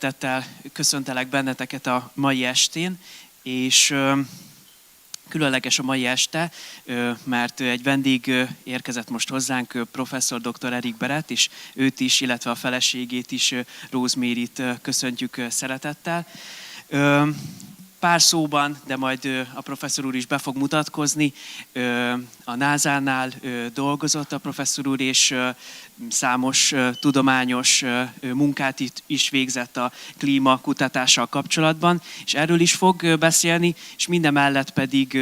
Szeretettel köszöntelek benneteket a mai estén, és különleges a mai este, mert egy vendég érkezett most hozzánk, professzor dr. Barrett, és őt is, illetve a feleségét is, Rosemary-t köszöntjük szeretettel. Pár szóban, de majd a professzor úr is be fog mutatkozni. A NASA-nál dolgozott a professzor úr, és számos tudományos munkát is végzett a klímakutatással kapcsolatban, és erről is fog beszélni, és mindemellett pedig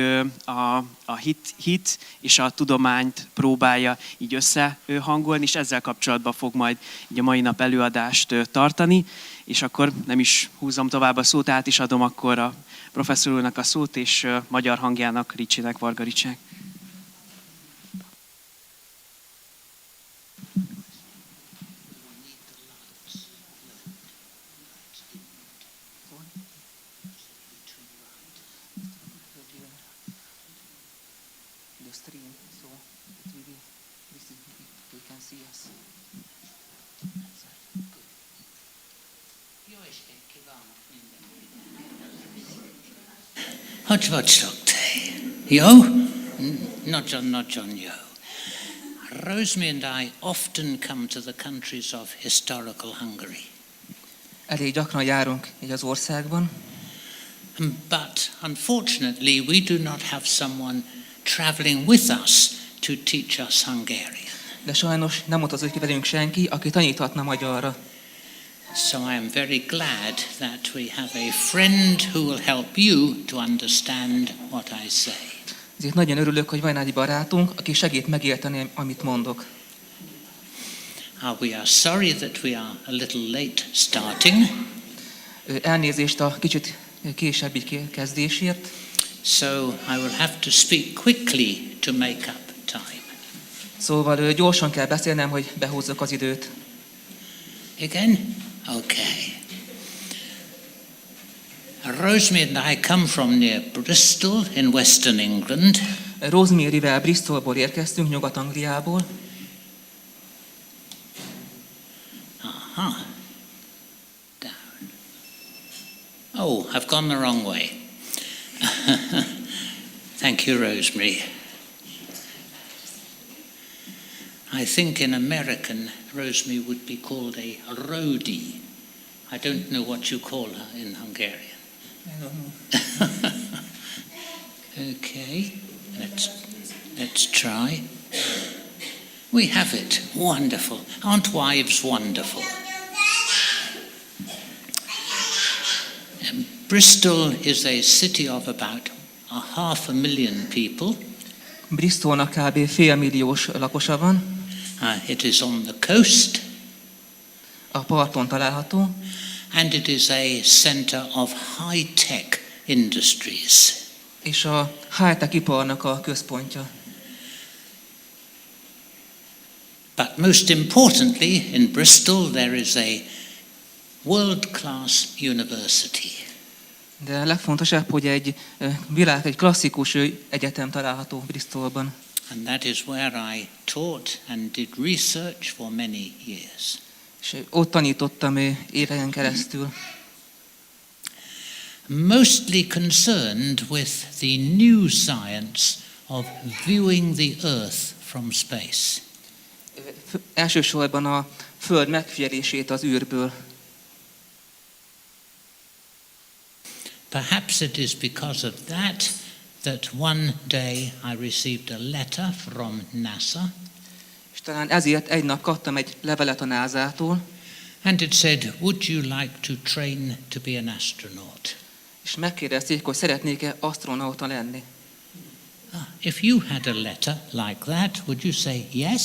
a hit és a tudományt próbálja így összehangolni, és ezzel kapcsolatban fog majd így a mai nap előadást tartani, és akkor nem is húzom tovább a szót, át is adom akkor a professzor úrnak a szót, és magyar hangjának, Ricsinek, Varga Ricsinek. Hogy vagytok te? Jó? Nagyon jó. Rosemary and I often come to the countries of historical Hungary. Elég gyakran járunk így az országban. But unfortunately we do not have someone traveling with us to teach us Hungarian. De sajnos nem utazik ki velünk senki, aki taníthatna magyarra. So I am very glad that we have a friend who will help you to understand what I say. Ezért nagyon örülök, hogy van egy barátunk, aki segít megérteni, amit mondok. We are sorry that we are a little late starting. Elnézést a kicsit későbbi kezdésért. So I will have to speak quickly to make up time. Szóval gyorsan kell beszélnem, hogy behúzzak az időt. Again? Okay. Rosemary and I come from near Bristol in Western England. Rosemaryvel Bristolból érkeztünk, Nyugat-Angliából. Aha. Down. Oh, I've gone the wrong way. Thank you, Rosemary. I think in American, Rosemary would be called a roadie. I don't know what you call her in Hungarian. I don't know. Okay, let's try. We have it. Wonderful. Aren't wives wonderful? Bristol is a city of about 500,000 people. Bristolnak kb. 500 000 lakosa van. It is on the coast. A parton található. And it is a center of high-tech industries. És a high-tech iparnak a központja. But most importantly, in Bristol there is a world-class university. De legfontosabb, hogy egy klasszikus egyetem található Bristolban. And that is where I taught and did research for many years. És ott tanítottam éveken keresztül. Mostly concerned with the new science of viewing the Earth from space. Elsősorban a Föld megfigyelését az űrből. Perhaps it is because of that one day I received a letter from NASA. És talán ezért egy nap kaptam egy levelet a NASA-tól. And it said, would you like to train to be an astronaut? És megkérdezték, hogy szeretnék-e asztronauta lenni. If you had a letter like that, would you say yes?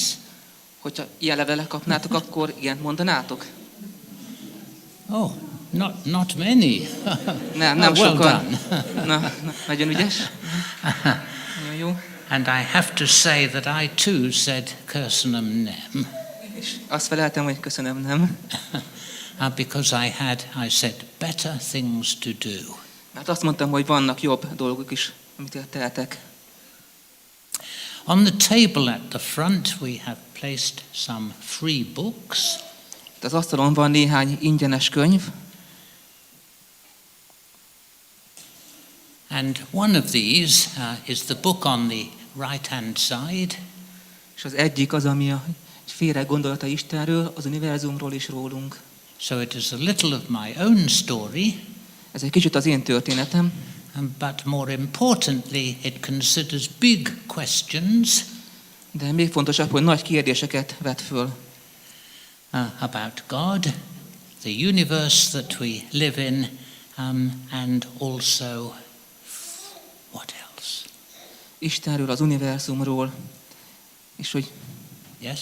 Hogyha ilyen levelet kapnátok, akkor igent mondanátok? Oh, not many. Nem well sokan. Done. Nagyon ügyes. Nagyon jó. And I have to say that I too said köszönöm nem. És azt feleltem, hogy köszönöm nem. Because I said better things to do. Mert azt mondtam, hogy vannak jobb dolgok is, amit tehetek. On the table at the front we have placed some free books. Az asztalon van néhány ingyenes könyv. And one of these is the book on the right-hand side. És az egyik az, ami a félre gondolata Istenről, az univerzumról és rólunk. So it is a little of my own story. Ez egy kicsit az én történetem, But more importantly, it considers big questions de még fontosabb, hogy nagy kérdéseket vet föl. About God, the universe that we live in, and also what else? Istenről, az univerzumról, és hogy Yes?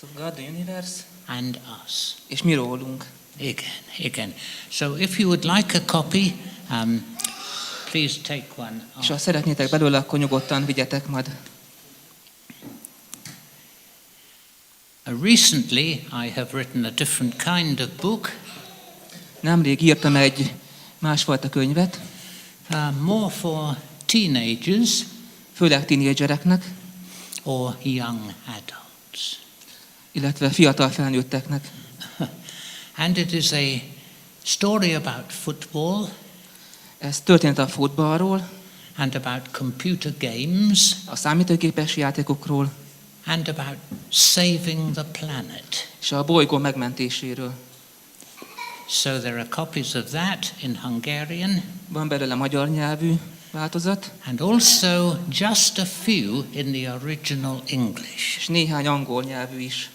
so God, the universe, And us. és mi rólunk. Again. So if you would like a copy, please take one. És ha szeretnétek belőle, akkor nyugodtan vigyetek majd. Recently, I have written a different kind of book, Nemrég írtam egy másfajta könyvet, more for teenagers főleg tínédzsereknek, or young adults. illetve fiatal felnőtteknek. And it is a story about football Ez történet a futballról, and about computer games a számítógépes játékokról, and about saving the planet. és a bolygó megmentéséről. So there are copies of that in Hungarian Van belőle magyar nyelvű változat, and also just a few in the original English. és néhány angol nyelvű is.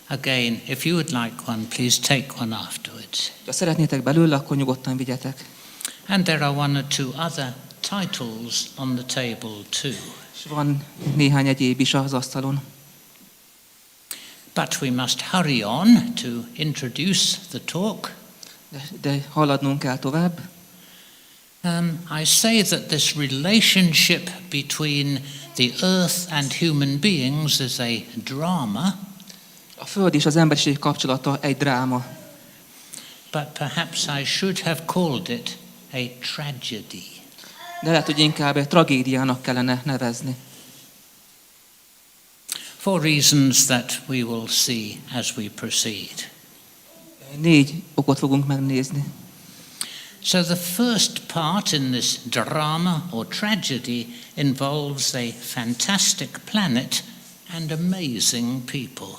Again, if you would like one, please take one afterwards. Ha szeretnétek belőle, akkor nyugodtan vigyetek. And there are one or two other titles on the table too. És van néhány egyéb is az asztalon. But we must hurry on to introduce the talk. De haladnunk kell tovább. I say that this relationship between the earth and human beings is a drama. A Föld és az emberiség kapcsolata egy dráma. But perhaps I should have called it a tragedy. De lehet, hogy inkább egy tragédiának kellene nevezni. For reasons that we will see as we proceed. 4 okot fogunk megnézni. So the first part in this drama or tragedy involves a fantastic planet and amazing people.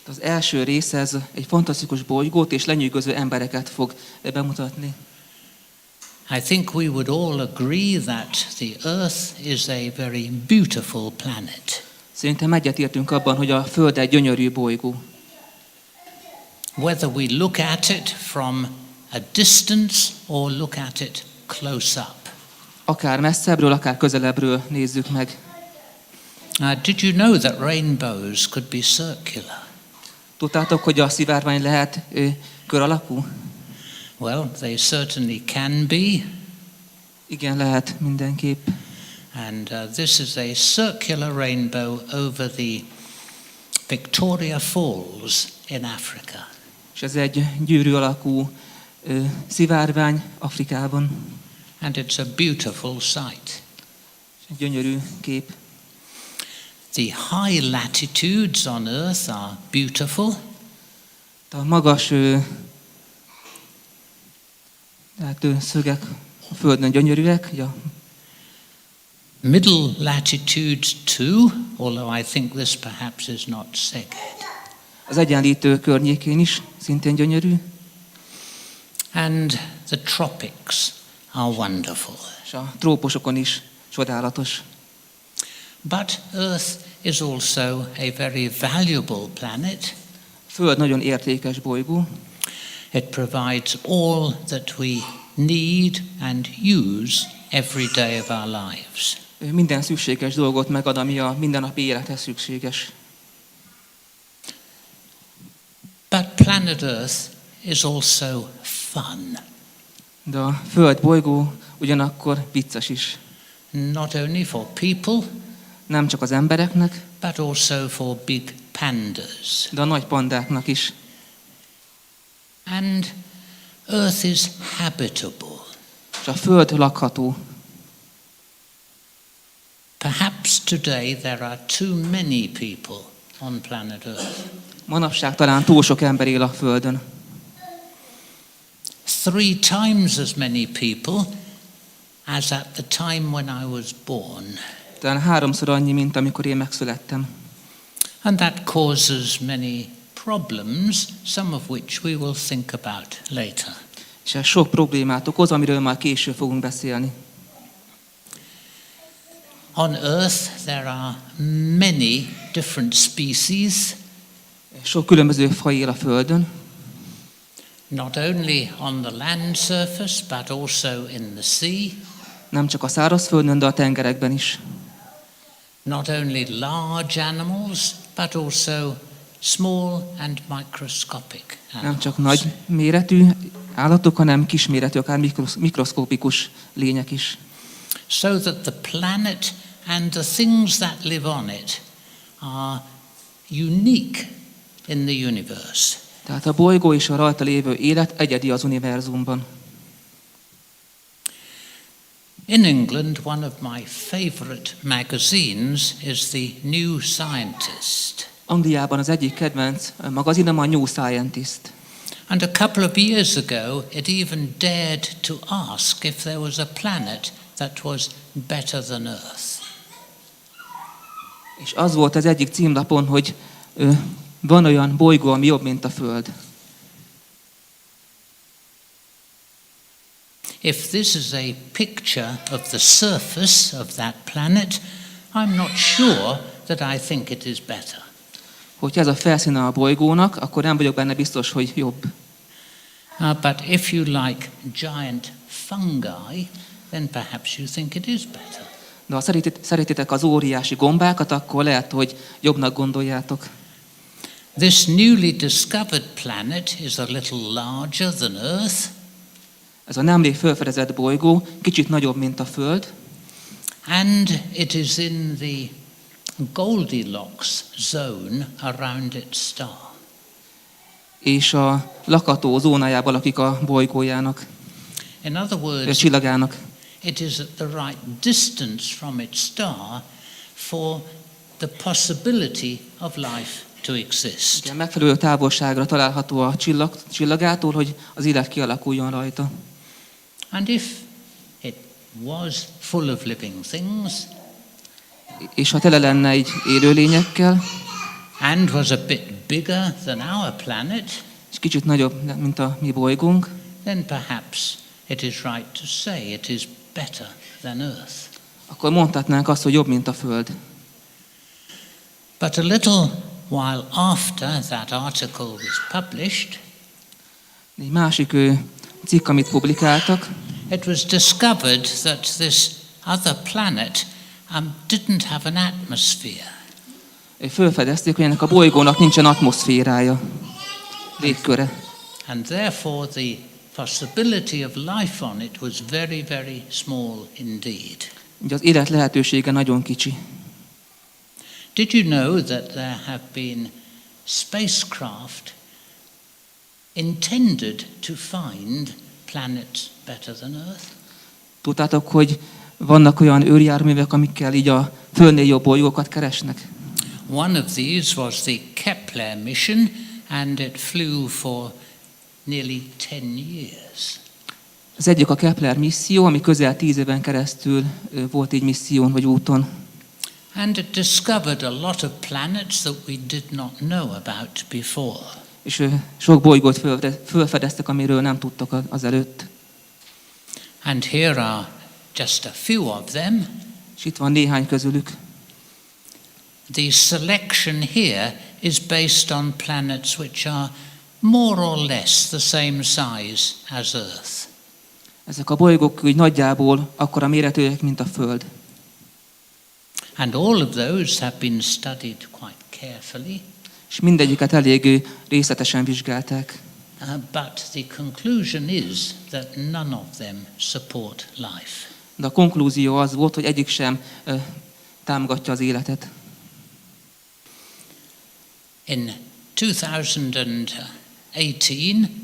Az első része ez egy fantasztikus bolygót és lenyűgöző embereket fog bemutatni. I think we would all agree that the Earth is a very beautiful planet. Szerintem egyetértünk abban, hogy a Föld egy gyönyörű bolygó. Whether we look at it from a distance or look at it close up. Akár messzebbről, akár közelebbről nézzük meg. Did you know that rainbows could be circular? Tudtátok, hogy a szivárvány lehet kör alakú? Well, they certainly can be. Igen, lehet mindenképp. And this is a circular rainbow over the Victoria Falls in Africa. És ez egy gyűrű alakú szivárvány Afrikában. And it's a beautiful sight. Egy gyönyörű kép. The high latitudes on Earth are beautiful. A magas szögek a Földön gyönyörűek. Ja. Middle latitudes too, although I think this perhaps is not Szeged. Az egyenlítő környékén is szintén gyönyörű. And the tropics are wonderful. És a trópusokon is csodálatos. But Earth is also a very valuable planet. A Föld nagyon értékes bolygó. It provides all that we need and use every day of our lives. Minden szükséges dolgot megad, ami a mindennapi élethez szükséges. But planet Earth is also fun. De a Föld bolygó ugyanakkor vicces is. Not only for people, Nem csak az embereknek, but also for big pandas. de a nagy pandáknak is. And Earth is habitable. És a Föld lakható. Perhaps today there are too many people on planet Earth. Manapság talán túl sok ember él a Földön. 3 times as many people as at the time when I was born. Talán 3-szor annyi, mint amikor én megszülettem. And that causes many problems, some of which we will think about later. És ez sok problémát okoz, amiről már később fogunk beszélni. On Earth there are many different species. Sok különböző faj él a Földön. Not only on the land surface, but also in the sea. Nem csak a szárazföldön, de a tengerekben is. Not only large animals, but also small and microscopic animals. Nem csak nagy méretű állatok, hanem kisméretű, akár mikroszkopikus lények is. So that the planet and the things that live on it are unique in the universe. Tehát a bolygó és a rajta lévő élet egyedi az univerzumban. In England, one of my favorite magazines is the New Scientist. Angliában az egyik kedvenc magazinom a New Scientist. And a couple of years ago, it even dared to ask if there was a planet that was better than Earth. És az volt az egyik címlapon, hogy van olyan bolygó, ami jobb, mint a Föld. If this is a picture of the surface of that planet, I'm not sure that I think it is better. Hogyha ez a felszíne a bolygónak, akkor nem vagyok benne biztos, hogy jobb. But if you like giant fungi, then perhaps you think it is better. De ha szeretitek az óriási gombákat, akkor lehet, hogy jobbnak gondoljátok. This newly discovered planet is a little larger than Earth. Ez a nemrég felfedezett bolygó kicsit nagyobb, mint a Föld. And it is in the Goldilocks zone around its star. És a lakató zónájában lakik a bolygójának, In other a words, csillagának. it is at the right distance from its star for the possibility of life to exist. Igen, megfelelő távolságra található a csillagától, hogy az élet kialakuljon rajta. And if it was full of living things, És ha tele lenne így élőlényekkel, and was a bit bigger than our planet, és kicsit nagyobb, mint a mi bolygónk, then perhaps it is right to say it is better than Earth. akkor mondhatnánk azt, hogy jobb, mint a Föld. But a little while after that article was published, Egy másik cikk, amit publikáltak, it was discovered that this other planet didn't have an atmosphere. felfedezték, hogy ennek a bolygónak nincsen atmoszférája, légköre. And therefore the possibility of life on it was very, very small indeed. Ugye az élet lehetősége nagyon kicsi. Did you know that there have been spacecraft intended to find planets better than Earth? Tudtátok, hogy vannak olyan űrjárművek, amikkel így a Földnél jobb bolygókat keresnek? One of these was the Kepler mission, and it flew for nearly 10 years. Az egyik a Kepler misszió, ami közel 10 éven keresztül volt így misszión vagy úton. And it discovered a lot of planets that we did not know about before. És sok bolygót felfedeztek, amiről nem tudtak azelőtt. And here are just a few of them. És itt van néhány közülük. The selection here is based on planets which are more or less the same size as Earth. Ezek a bolygók úgy nagyjából akkora méretűek, mint a Föld. And all of those have been studied quite carefully. És mindegyiket elég részletesen vizsgálták. But the conclusion is that none of them support life. De a konklúzió az volt, hogy egyik sem támogatja az életet. In 2018,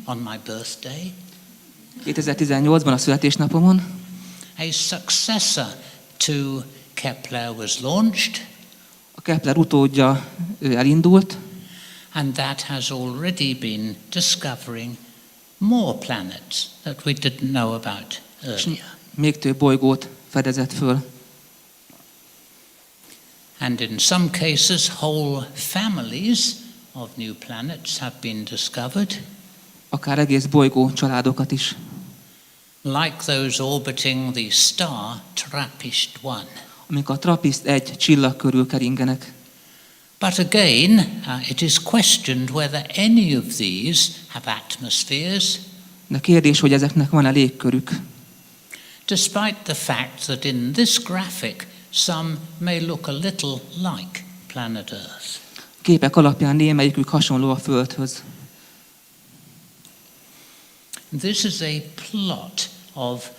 on my birthday, 2018-ban a születésnapomon a successor to Kepler was launched, a Kepler utódja elindult, and that has already been discovering more planets that we didn't know about earlier. még több bolygót fedezett föl. And in some cases, whole families of new planets have been discovered. Akár egész bolygó családokat is. Like those orbiting the star TRAPPIST-1. Amik a TRAPPIST 1 csillag körül keringenek. But again, it is questioned whether any of these have atmospheres. De kérdés, hogy ezeknek van-e légkörük. Despite the fact that in this graphic some may look a little like planet Earth. Képek alapján némelyikük hasonló a Földhöz. This is a plot of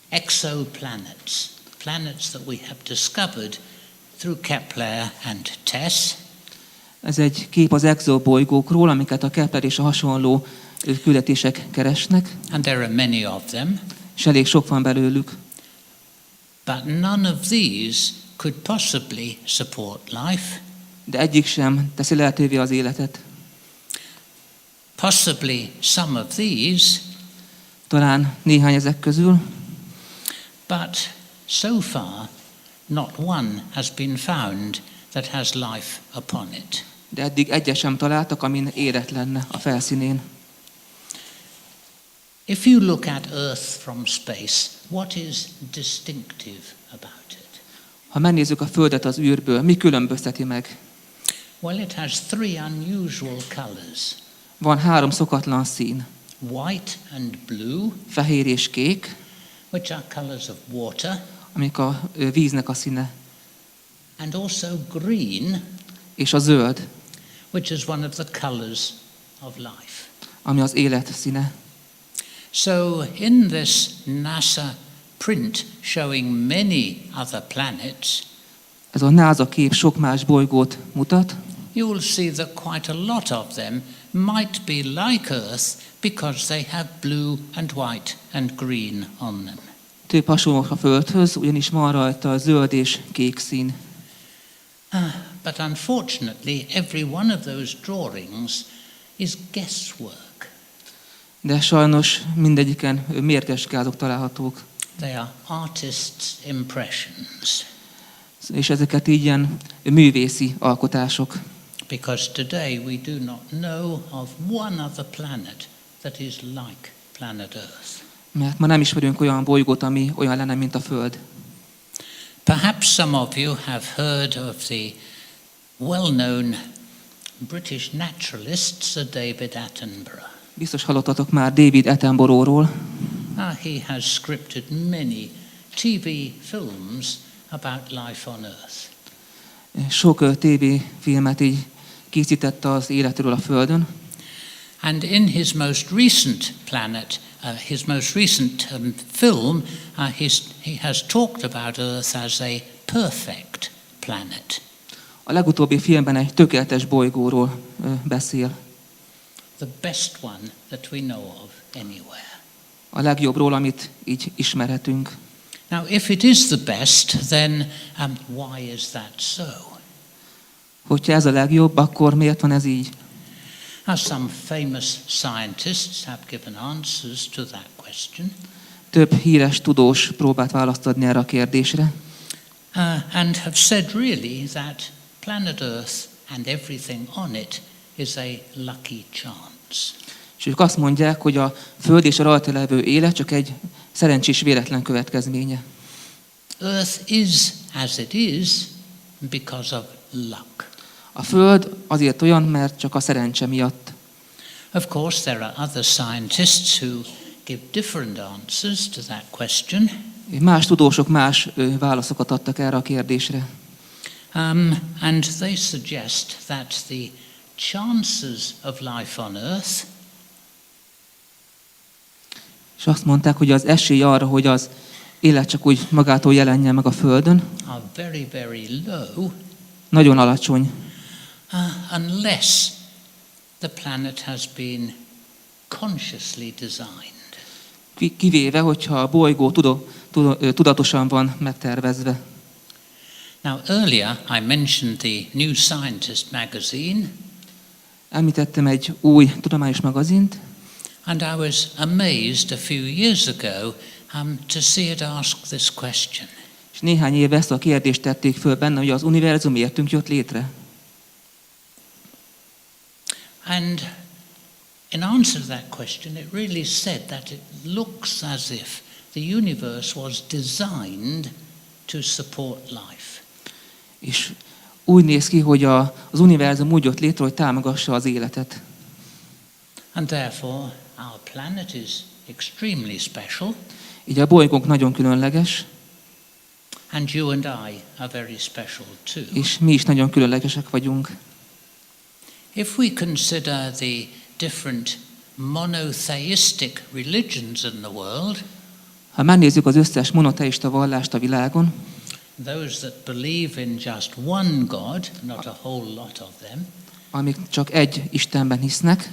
exoplanets, planets that we have discovered through Kepler and TESS. Ez egy kép az exobolygókról, amiket a Kepler és a hasonló küldetések keresnek. And there are many of them. És elég sok van belőlük. But none of these could possibly support life. De egyik sem teszi lehetővé az életet. Possibly some of these. Talán néhány ezek közül. But so far, not one has been found that has life upon it. De eddig egyet sem találtak, amin élet lenne a felszínén. If you look at Earth from space, what is distinctive about it? Ha megnézzük a Földet az űrből, mi különbözteti meg? Well, it has three unusual colors. Van 3 szokatlan szín. White and blue, Fehér és kék, which are colors of water, amik a víznek a színe. and also green, És a zöld, which is one of the colors of life. ami az élet színe. So in this NASA print showing many other planets, Ez a NASA kép sok más bolygót mutat, you will see that quite a lot of them might be like Earth because they have blue and white and green on them. több hasonló a Földhöz, ugyanis van rajta a zöld és kék szín. But unfortunately, every one of those drawings is guesswork. De sajnos mindegyiken mérges gázok találhatók. They are artists' impressions. És ezeket így ilyen művészi alkotások. Because today we do not know of one other planet that is like planet Earth. Mert ma nem ismerünk olyan bolygót, ami olyan lenne, mint a Föld. Perhaps some of you have heard of the well-known British naturalist Sir David Attenborough. Biztos hallottatok már David Attenboroughról. He has scripted many TV films about life on Earth. Sok tévéfilmet így készített az életről a Földön. And in his most recent film, he has talked about Earth as a perfect planet. A legutóbbi filmben egy tökéletes bolygóról beszél. The best one that we know of anywhere. A legjobbról, amit így ismerhetünk. Now, if it is the best, then why is that so? Hogyha ez a legjobb, akkor miért van ez így? Some famous scientists have given answers to that question. Több híres tudós próbált választ adni erre a kérdésre. And have said really that planet Earth and everything on it is a lucky chance. És ők azt mondják, hogy a Föld és a rajta levő élet csak egy szerencsés véletlen következménye. Earth is as it is because of luck. A Föld azért olyan, mert csak a szerencse miatt. Of course, there are other scientists who give different answers to that question. Más tudósok más válaszokat adtak erre a kérdésre. And they suggest that the chances of life on Earth És azt mondták, hogy az esély arra, hogy az élet csak úgy magától jelenjen meg a Földön, are very, very low nagyon alacsony. Unless the planet has been consciously designed. Kivéve, hogyha a bolygó tudatosan van megtervezve. Now, earlier I mentioned the New Scientist magazine. Említettem egy új tudományos magazint, And I was amazed a few years ago to see it ask this question. És néhány éve ezt a kérdést tették föl benne, hogy az univerzum értünk jött létre. And in answer to that question, it really said that it looks as if the universe was designed to support life. És úgy néz ki, hogy az univerzum úgy jött létre, hogy támogassa az életet. And therefore, our planet is extremely special. Így a bolygónk nagyon különleges, And you and I are very special too. és mi is nagyon különlegesek vagyunk. If we consider the different monotheistic religions in the world, Ha megnézzük az összes monoteista vallást a világon, those that believe in just one God, not a whole lot of them, amik csak egy Istenben hisznek,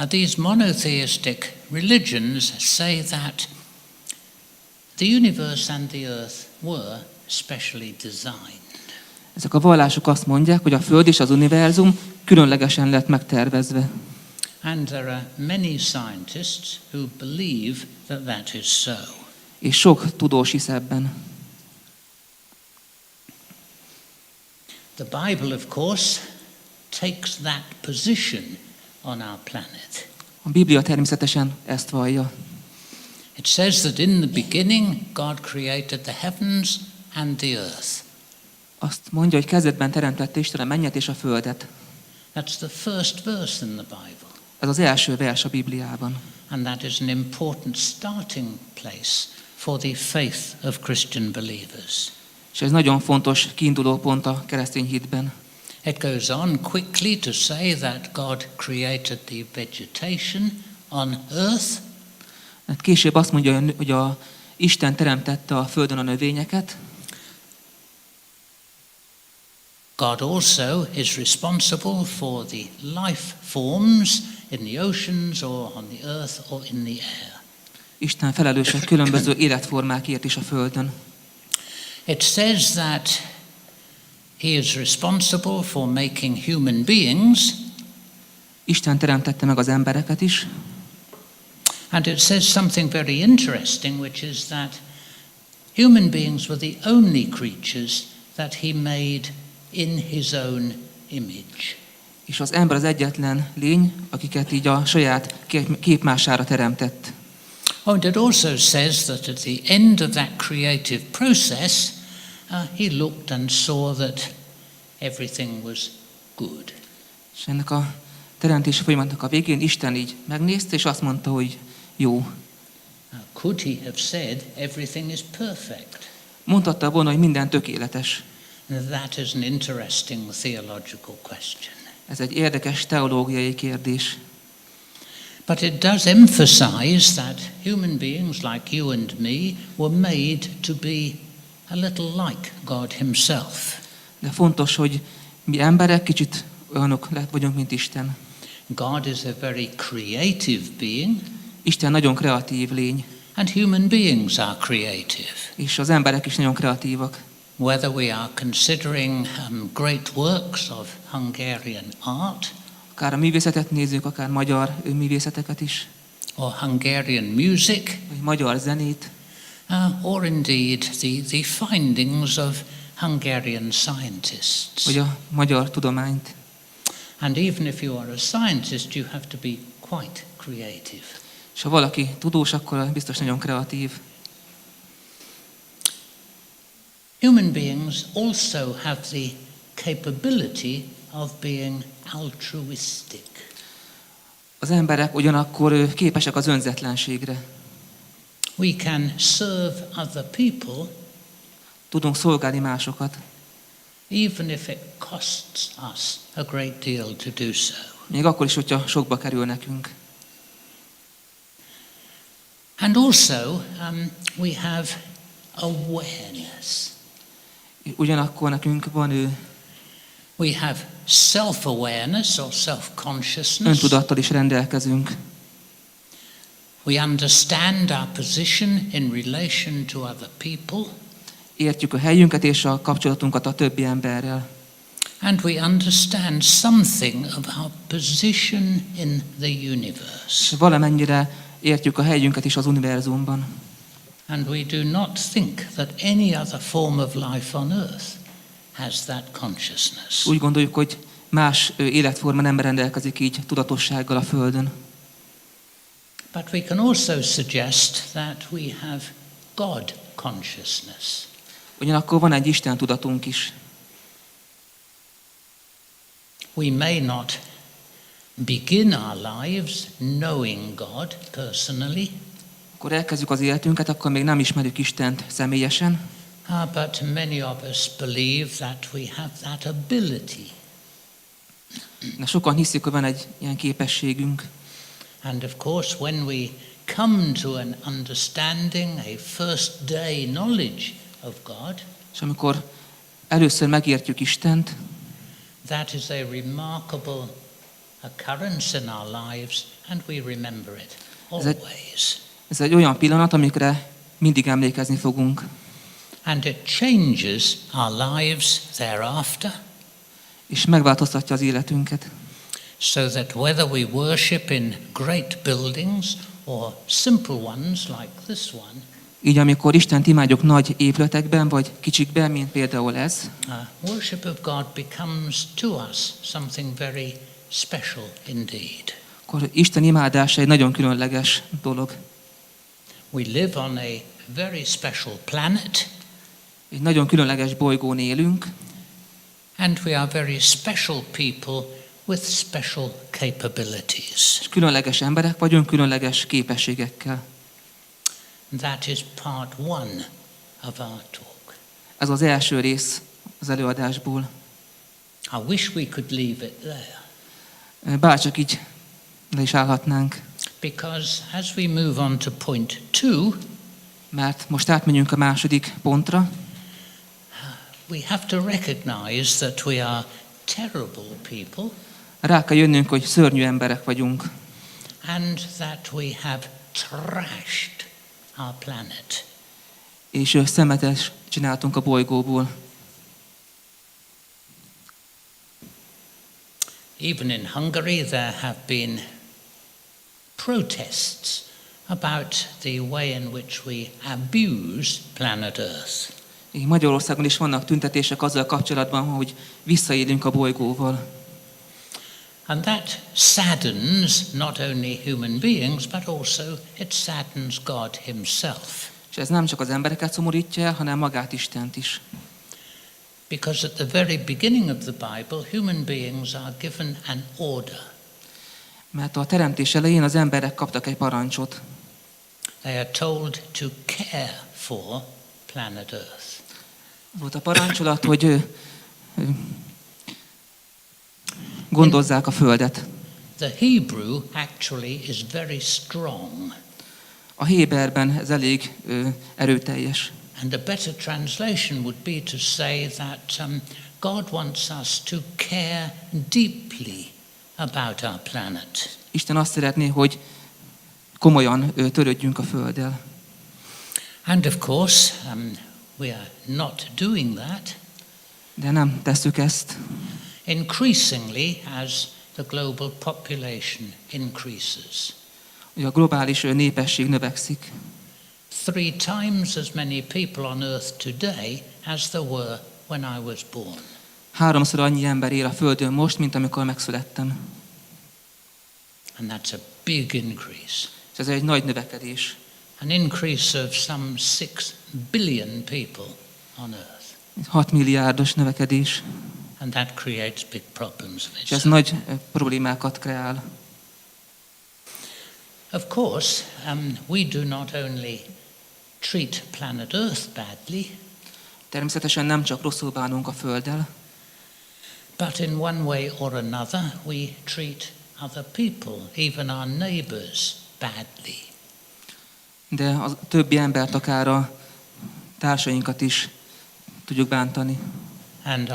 these monotheistic religions say that the universe and the earth were specially designed. ezek a vallások azt mondják, hogy a Föld és az univerzum különlegesen lett megtervezve. And there are many scientists who believe that that is so. És sok tudós hisz ebben. The Bible, of course, takes that position on our planet. A Biblia természetesen ezt vallja. It says that in the beginning God created the heavens and the earth. Azt mondja, hogy kezdetben teremtette Isten a mennyet és a földet. That's the first verse in the Bible. Ez az első vers a Bibliában. And that is an important starting place for the faith of Christian believers. És ez nagyon fontos kiinduló pont a keresztény hitben. It goes on quickly to say that God created the vegetation on earth. Mert később azt mondja, hogy Isten teremtette a földön a növényeket. God also is responsible for the life forms in the oceans or on the earth or in the air. Isten felelős a különböző életformákért is a földön. It says that he is responsible for making human beings. Isten teremtette meg az embereket is. And it says something very interesting, which is that human beings were the only creatures that he made in his own image. És az ember az egyetlen lény, akiket így a saját képmására teremtett. And it also says that at the end of that creative process, he looked and saw that everything was good. És ennek a teremtési folyamatnak a végén Isten így megnézte, és azt mondta, hogy jó. Could he have said everything is perfect? Mondhatta volna, hogy minden tökéletes. That is an interesting theological question. Ez egy érdekes teológiai kérdés. But it does emphasize that human beings like you and me were made to be a little like God himself. De fontos, hogy mi emberek kicsit olyanok vagyunk, mint Isten. God is a very creative being. Isten nagyon kreatív lény. And human beings are creative. És az emberek is nagyon kreatívak. Whether we are considering great works of Hungarian art, Akár a művészetet nézzük, akár magyar művészeteket is, or Hungarian music, vagy magyar zenét, or indeed the findings of Hungarian scientists. vagy a magyar tudományt. And even if you are a scientist, you have to be quite creative. És ha valaki tudós, akkor biztos nagyon kreatív. Human beings also have the capability of being altruistic. Az emberek ugyanakkor képesek az önzetlenségre. We can serve other people Tudunk szolgálni másokat, even if it costs us a great deal to do so. még akkor is, hogyha sokba kerül nekünk. And also we have awareness. Ugyanakkor nekünk van We have self-awareness or self-consciousness. öntudattal is rendelkezünk. We understand our position in relation to other people. Értjük a helyünket és a kapcsolatunkat a többi emberrel. And we understand something of our position in the universe. És valamennyire értjük a helyünket is az univerzumban. And we do not think that any other form of life on earth has that consciousness. Úgy gondoljuk, hogy más életforma nem rendelkezik így tudatossággal a Földön. But we can also suggest that we have God consciousness. Ugyanakkor van egy Isten tudatunk is. We may not begin our lives knowing God personally, Akkor elkezdjük az életünket, akkor még nem ismerjük Istent személyesen, but many of us believe that we have that ability. de sokan hiszik, hogy van egy ilyen képességünk. And of course, when we come to an understanding, a first day knowledge of God, És amikor először megértjük Istent, that is a remarkable occurrence in our lives, and we remember it always. ez egy olyan pillanat, amikre mindig emlékezni fogunk. And it changes our lives thereafter, És megváltoztatja az életünket. so that whether we worship in great buildings or simple ones like this one, Így amikor Istent imádjuk nagy épületekben, vagy kicsikben, mint például ez, worship of God becomes to us something very special indeed. akkor Isten imádása egy nagyon különleges dolog. We live on a very special planet, Egy nagyon különleges bolygón élünk, and we are very special people with special capabilities. és különleges emberek vagyunk, különleges képességekkel. That is part one of our talk. Ez az első rész az előadásból. I wish we could leave it there, Bárcsak így le is állhatnánk, because as we move on to point 2, mert most átmegyünk a második pontra. we have to recognize that we are terrible people Rá kell jönnünk, hogy szörnyű emberek vagyunk, and that we have trashed our planet. és szemetes csináltunk a bolygóból. Even in Hungary there have been protests about the way in which we abuse planet Earth. Így Magyarországon is vannak tüntetések azzal kapcsolatban, hogy visszaélünk a bolygóval. And that saddens not only human beings, but also it saddens God himself. És ez nem csak az embereket szomorítja el, hanem magát Istent is. Because at the very beginning of the Bible, human beings are given an order. Mert a teremtés elején az emberek kaptak egy parancsot. They are told to care for planet Earth. Volt a parancsolat, hogy gondozzák a Földet. The Hebrew actually is very strong. A héberben ez elég erőteljes. And a better translation would be to say that God wants us to care deeply about our planet. Isten azt szeretné, hogy komolyan törődjünk a Földdel. And of course, we are not doing that. De nem tesszük ezt. Increasingly, as the global population increases. Ugye a globális népesség növekszik. 3 times as many people on Earth today as there were when I was born. 3-szor annyi ember él a Földön most, mint amikor megszülettem. And that's a big increase. És ez egy nagy növekedés. An increase of some 6 billion people on Earth. 6 milliárdos növekedés. And that creates big problems of És ez itself. nagy problémákat kreál. Of course, we do not only treat planet Earth badly, Természetesen nem csak rosszul bánunk a Földdel, but in one way or another we treat other people, even our neighbors, badly. de a többi embert, akár a társainkat is tudjuk bántani. And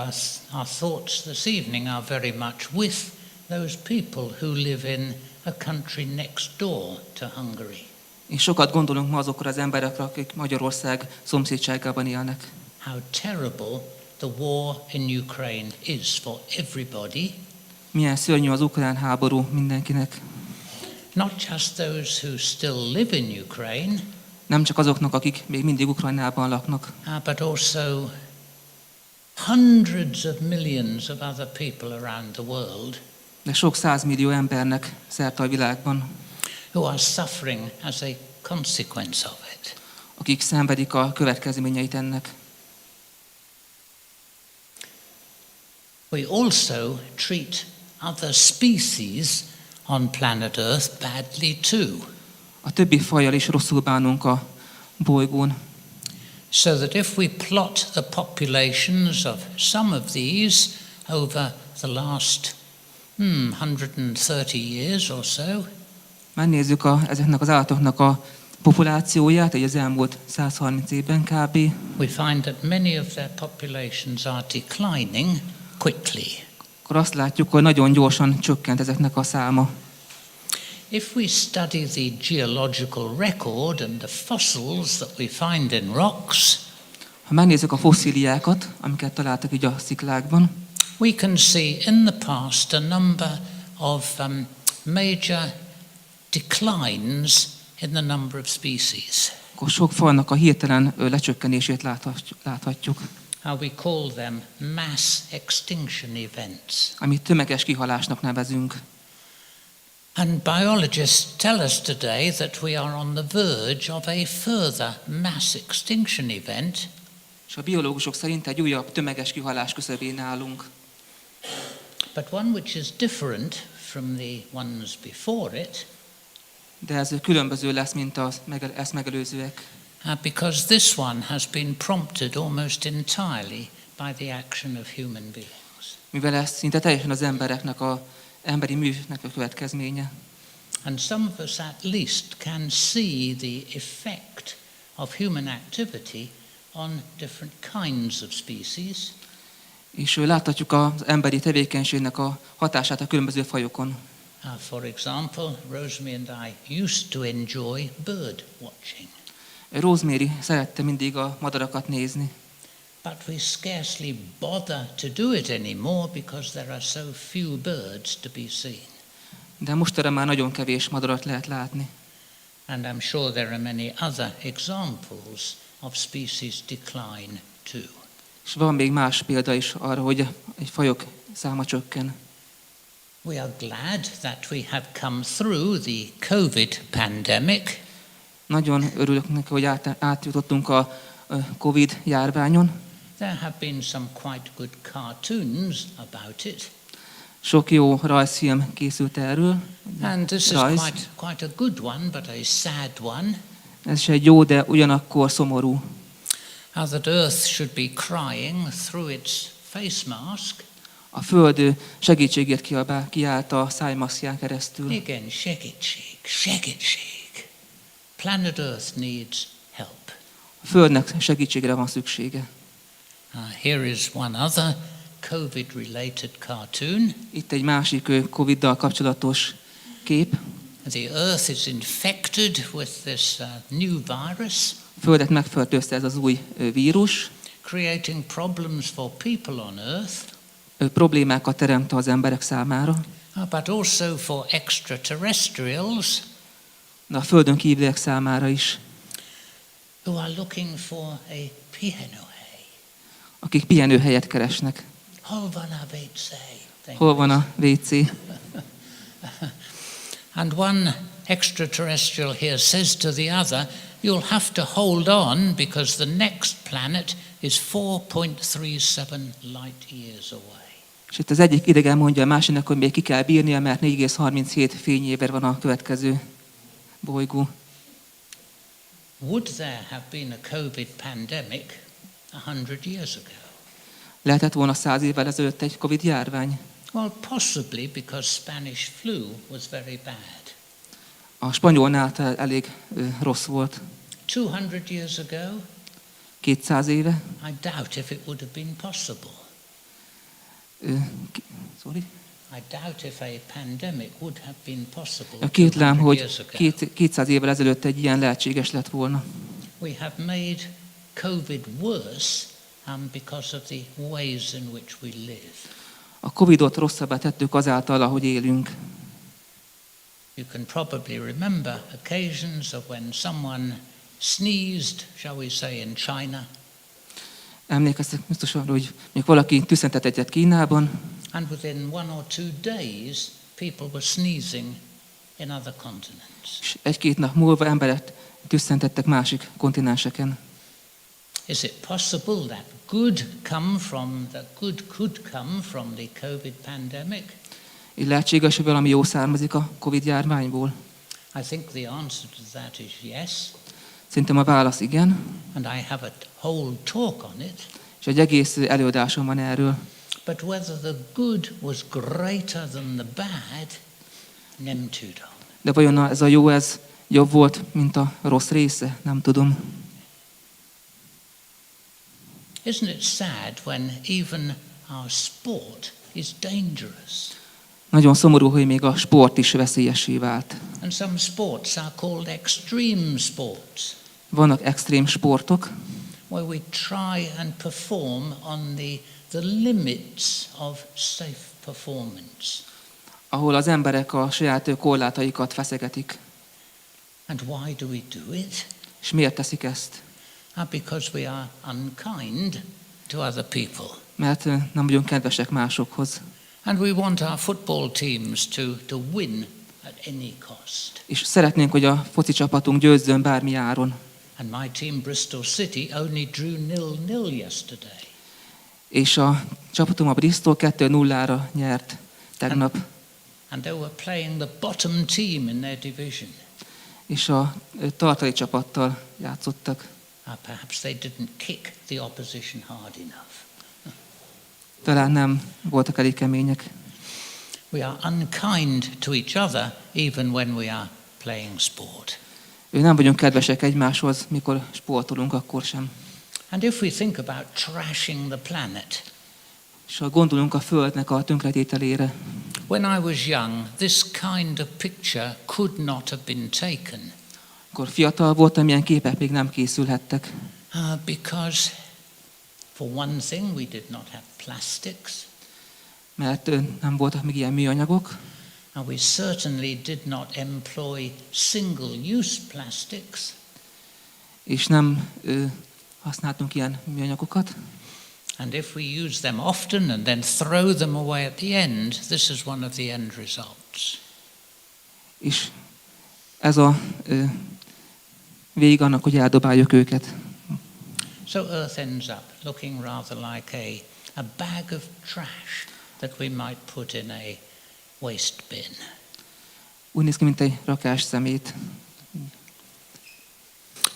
our thoughts this evening are very much with those people who live in a country next door to Hungary. És sokat gondolunk ma azokra az emberekre, akik Magyarország szomszédságában élnek. How terrible the war in Ukraine is for everybody, Milyen szörnyű az ukrán háború mindenkinek. not just those who still live in Ukraine, Nem csak azoknak, akik még mindig Ukrajnában laknak, but also hundreds of millions of other people around the world de sok 100 millió embernek szerte a világban, who are suffering as a consequence of it. akik szenvedik a következményeit ennek. We also treat other species on planet Earth badly too. A többi fajjal is rosszul bánunk a bolygón. So that if we plot the populations of some of these over the last 130 years or so, Megnézzük ezeknek az állatoknak a populációját, egy az elmúlt 130 évben kb. we find that many of their populations are declining quickly. Akkor azt látjuk, hogy nagyon gyorsan csökkent ezeknek a száma. If we study the geological record and the fossils that we find in rocks, Ha megnézzük a fosszíliákat, amiket találtak így a sziklákban, we can see in the past a number of major declines in the number of species. akkor sok fajnak a hirtelen lecsökkenését láthatjuk, We call them mass extinction events. amit tömeges kihalásnak nevezünk. And biologists tell us today that we are on the verge of a further mass extinction event. És a biológusok szerint egy újabb tömeges kihalás küszöbén állunk. But one which is different from the ones before it, De ez különböző lesz, mint ezt megelőzőek. because this one has been prompted almost entirely by the action of human beings. Mivel ez szinte teljesen az emberi műnek a következménye. And some of us at least can see the effect of human activity on different kinds of species. És láthatjuk az emberi tevékenységnek a hatását a különböző fajokon. For example, Rosemary and I used to enjoy bird watching. Rosemary szerette mindig a madarakat nézni, But we scarcely bother to do it anymore because there are so few birds to be seen. de mostanra már nagyon kevés madarat lehet látni. And I'm sure there are many other examples of species decline too. És van még más példa is arra, hogy egy fajok száma csökken. We are glad that we have come through the COVID pandemic. Nagyon örülök neki, hogy átjutottunk a Covid járványon. There have been some quite good cartoons about it. Sok jó rajzfilm készült erről. And this is Rajz. quite a good one, but a sad one. Ez is egy jó, de ugyanakkor szomorú. How that Earth should be crying through its face mask. A Föld segítségért kiált a szájmaszkján keresztül. Again, segítség, segítség. Planet Earth needs help. A Földnek segítségre van szüksége. Here is one other COVID-related cartoon. Itt egy másik Covid-dal kapcsolatos kép. The Earth is infected with this new virus, A Földet megfertőzte ez az új vírus. creating problems for people on Earth, Problémákat teremt az emberek számára, but also for extraterrestrials de a Földön kívüliek számára is, who are looking for a pihenőhely. akik pihenőhelyet keresnek. Hol van a WC? Hol van a WC? And one extraterrestrial here says to the other, you'll have to hold on because the next planet is 4.37 light years away. És itt az egyik idegen mondja a másiknak, hogy még ki kell bírnia, mert 4,37 fényévre van a következő bolygó. Would there have been a COVID pandemic 100 years ago? Lehetett volna 100 évvel ezelőtt egy Covid járvány? Well, possibly because Spanish flu was very bad. A spanyolnál elég rossz volt. 200 years ago, 200 éve. I doubt if it would have been possible. Sorry? I doubt if a pandemic would have been possible. Kétlem, 200 hogy years ago. 200 évvel ezelőtt egy ilyen lehetséges lett volna. We have made COVID worse because of the ways in which we live. A Covidot rosszabbá tettük azáltal, ahogy élünk. You can probably remember occasions of when someone sneezed, shall we say, in China. Emlékeztek biztos arra, hogy még valaki tüsszentett egyet Kínában, And within 1 or 2 days, people were sneezing in other continents. és 1-2 nap múlva emberek tüsszentettek másik kontinenseken. Is it possible that good could come from the COVID pandemic? Így lehetséges, hogy valami jó származik a Covid-járványból? I think the answer to that is yes. Szerintem a válasz igen, And I have a whole talk on it. és egy egész előadásom van erről. But whether the good was greater than the bad, nem tudom. De vajon ez a jó, ez jobb volt, mint a rossz része? Nem tudom. Isn't it sad when even our sport is dangerous? Nagyon szomorú, hogy még a sport is veszélyessé vált. And some sports are called extreme sports, Vannak extrém sportok, where we try and perform on the limits of safe performance. ahol az emberek a saját korlátaikat feszegetik. And why do we do it? És miért teszik ezt? Because we are unkind to other people. Mert nem vagyunk kedvesek másokhoz. And we want our football teams to win at any cost. És szeretnénk, hogy a foci csapatunk győzzön bármi áron. And my team, Bristol City, only drew 0-0 yesterday. És a csapatom a Bristol 2-0-ra nyert tegnap. And they were playing the bottom team in their division. És a tartalék csapattal játszottak. Perhaps they didn't kick the opposition hard enough. Talán nem voltak elég kemények. We are unkind to each other even when we are playing sport. Nem vagyunk kedvesek egymáshoz, mikor sportolunk, akkor sem. And if we think about trashing the planet, És ha gondolunk a Földnek a tönkretételére, when I was young, this kind of picture could not have been taken. Akkor fiatal voltam, ilyen képek még nem készülhettek. Because for one thing we did not have plastics. Mert nem voltak még ilyen műanyagok. And we certainly did not employ single-use plastics. És nem használtunk ilyen műanyagokat. And if we use them often and then throw them away at the end, this is one of the end results. És ez a vég annak, hogy eldobáljuk őket. So Earth ends up looking rather like a bag of trash that we might put in a waste bin. Úgy néz ki, mint egy rakás szemét.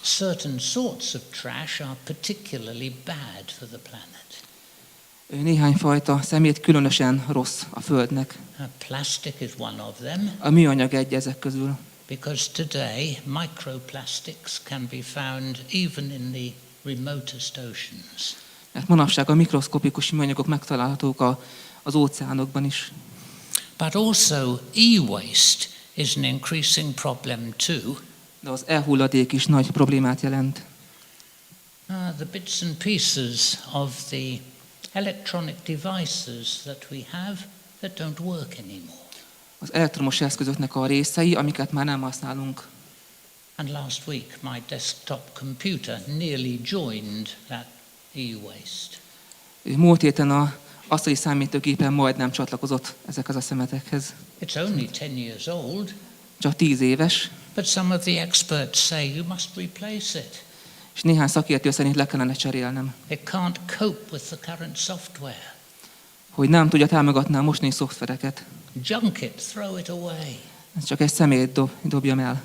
Certain sorts of trash are particularly bad for the planet. Néhány fajta szemét különösen rossz a Földnek. Plastic is one of them. A műanyag egy ezek közül. Because today microplastics can be found even in the remotest oceans. Mert manapság a mikroszkopikus műanyagok megtalálhatók az óceánokban is. But also e-waste is an increasing problem too. De az e-hulladék is nagy problémát jelent. The bits and pieces of the electronic devices that we have that don't work anymore. Az elektromos eszközöknek a részei, amiket már nem használunk. And last week my desktop computer nearly joined that e-waste. Múlt héten az asztali számítógépen majdnem csatlakozott ezekhez a szemetekhez. It's only 10 years old. Csak 10 éves. But some of the experts say you must replace it. És néhány szakértő szerint le kellene cserélnem. It can't cope with the current software. Hogy nem tudja támogatni a mostani szoftvereket. Junk it, throw it away. Ez csak egy szemét dobjam el.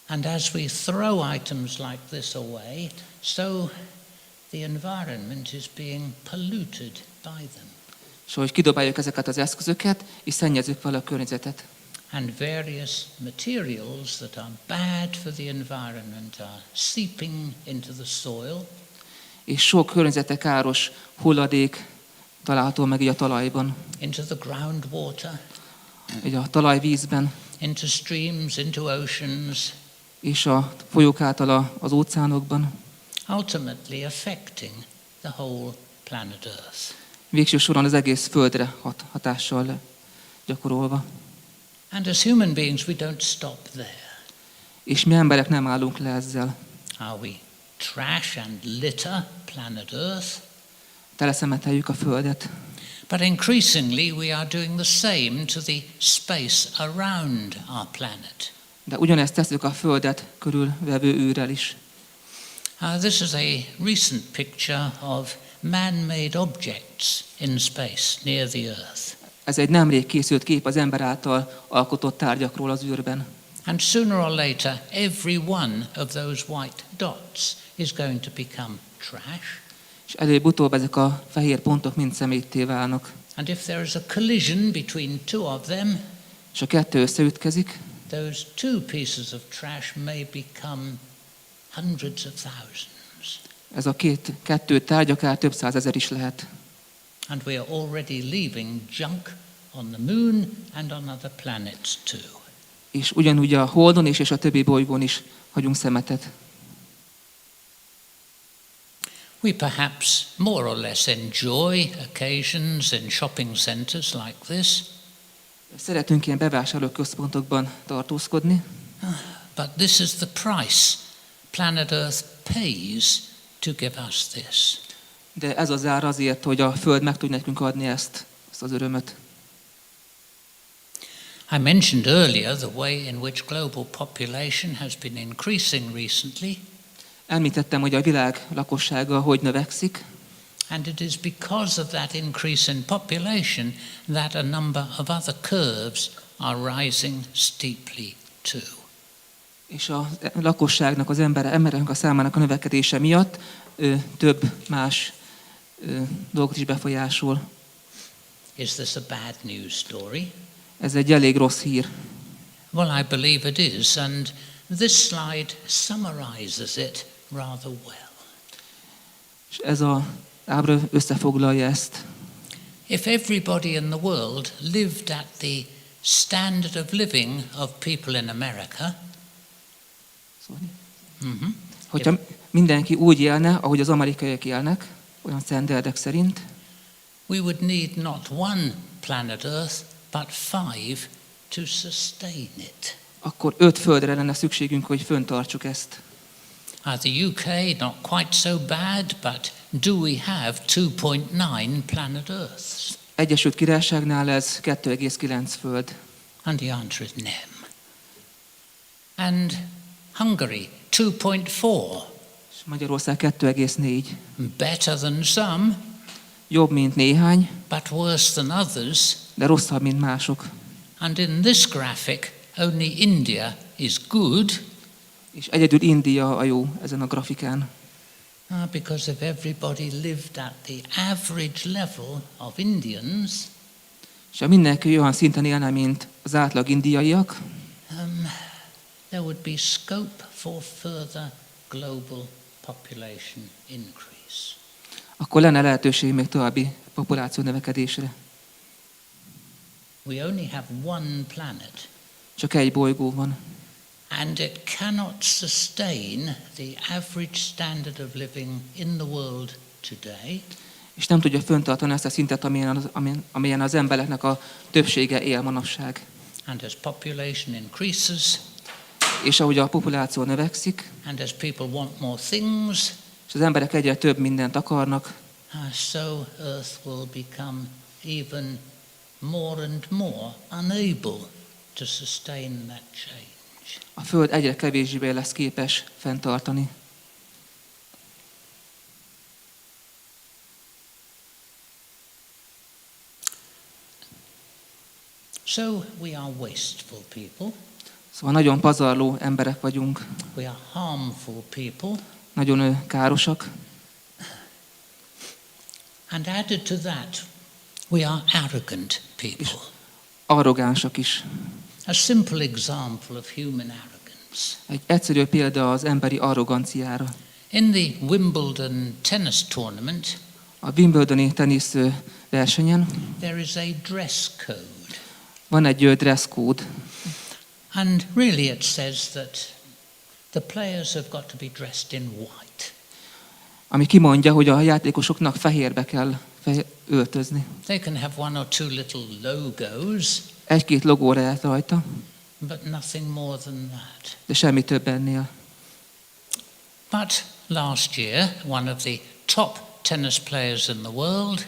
And as we throw items like this away, so the environment is being polluted by them. És hogy kidobáljuk ezeket az eszközöket, és szennyezzük vele a környezetet. And various materials that are bad for the environment are seeping into the soil. És sok környezete káros hulladék található meg így a talajban. Into the groundwater. Így a talajvízben. Into streams, into oceans. És a folyók által az óceánokban. Ultimately affecting the whole planet Earth. Végső soron az egész Földre hatással gyakorolva. And as human beings we don't stop there. És mi emberek nem állunk le ezzel. how we trash and litter planet Earth. Teleszemeteljük a Földet. But increasingly we are doing the same to the space around our planet. De ugyanezt tesszük a Földet körülvevő űrrel is. This is a recent picture of man-made objects in space near the Earth. Ez egy nemrég készült kép az ember által alkotott tárgyakról az űrben. And sooner or later, every one of those white dots is going to become trash. És előbb-utóbb ezek a fehér pontok mind szemétté válnak. And if there is a collision between two of them, És a kettő összeütkezik, those two pieces of trash may become hundreds of thousands. ez a kettő tárgy akár több százezer is lehet. And we are already leaving junk on the moon and on other planets too. És ugyanúgy a Holdon is és a többi bolygón is hagyunk szemetet. We perhaps more or less enjoy occasions in shopping centres like this. Szeretünk ilyen bevásárlóközpontokban tartózkodni, But this is the price planet Earth pays to give us this. de ez az ár azért, hogy a Föld meg tud nekünk adni ezt az örömöt. I mentioned earlier the way in which global population has been increasing recently. Említettem, hogy a világ lakossága hogy növekszik, And it is because of that increase in population that a number of other curves are rising steeply too. és a lakosságnak, az emberek a számának a növekedése miatt több más dolgot is befolyásol. Is this a bad news story? Ez egy elég rossz hír. Well, I believe it is, and this slide summarizes it rather well. És ez az ábra összefoglalja ezt. If everybody in the world lived at the standard of living of people in America, Hogyha mindenki úgy élne, ahogy az amerikaiak élnek, olyan sztenderdek szerint, we would need not one planet Earth, but 5 to sustain it. akkor 5 földre lenne szükségünk, hogy föntartsuk ezt. The UK, not quite so bad, but do we have 2.9 planet Earths? Egyesült Királyságnál ez 2,9 föld. And the answer is nem. And Hungary, 2.4. És Magyarország 2,4. Better than some, Jobb, mint néhány, but worse than others. de rosszabb, mint mások. And in this graphic, only India is good, És egyedül India a jó ezen a grafikán. because if everybody lived at the average level of Indians, És ha mindenki olyan szinten élne, mint az átlag indiaiak, there would be scope for further global population increase. akkor lenne lehetőség még további populáció növekedésre. We only have one planet, Csak egy bolygó van. and it cannot sustain the average standard of living in the world today. És nem tudja föntartani ezt a szintet, amilyen az embereknek a többsége él manapság. And as population increases, És ahogy a populáció növekszik, and as people want more things, és az emberek egyre több mindent akarnak, so Earth will become even more and more unable to sustain that change. a Föld egyre kevésbé lesz képes fenntartani. So we are wasteful people, Szóval nagyon pazarló emberek vagyunk, we are harmful people, nagyon károsak, and added to that, we are arrogant people. arrogánsak is. A simple example of human arrogance. Egy egyszerű példa az emberi arroganciára. In the Wimbledon tennis tournament, A Wimbledoni tenisz versenyen there is a dress code. van egy dress code, And really it says that the players have got to be dressed in white. ami kimondja, hogy a játékosoknak fehérbe kell öltözni. They can have one or two little logos, Egy-két logó lehet rajta, but nothing more than that. de semmi több ennél. But last year, one of the top tennis players in the world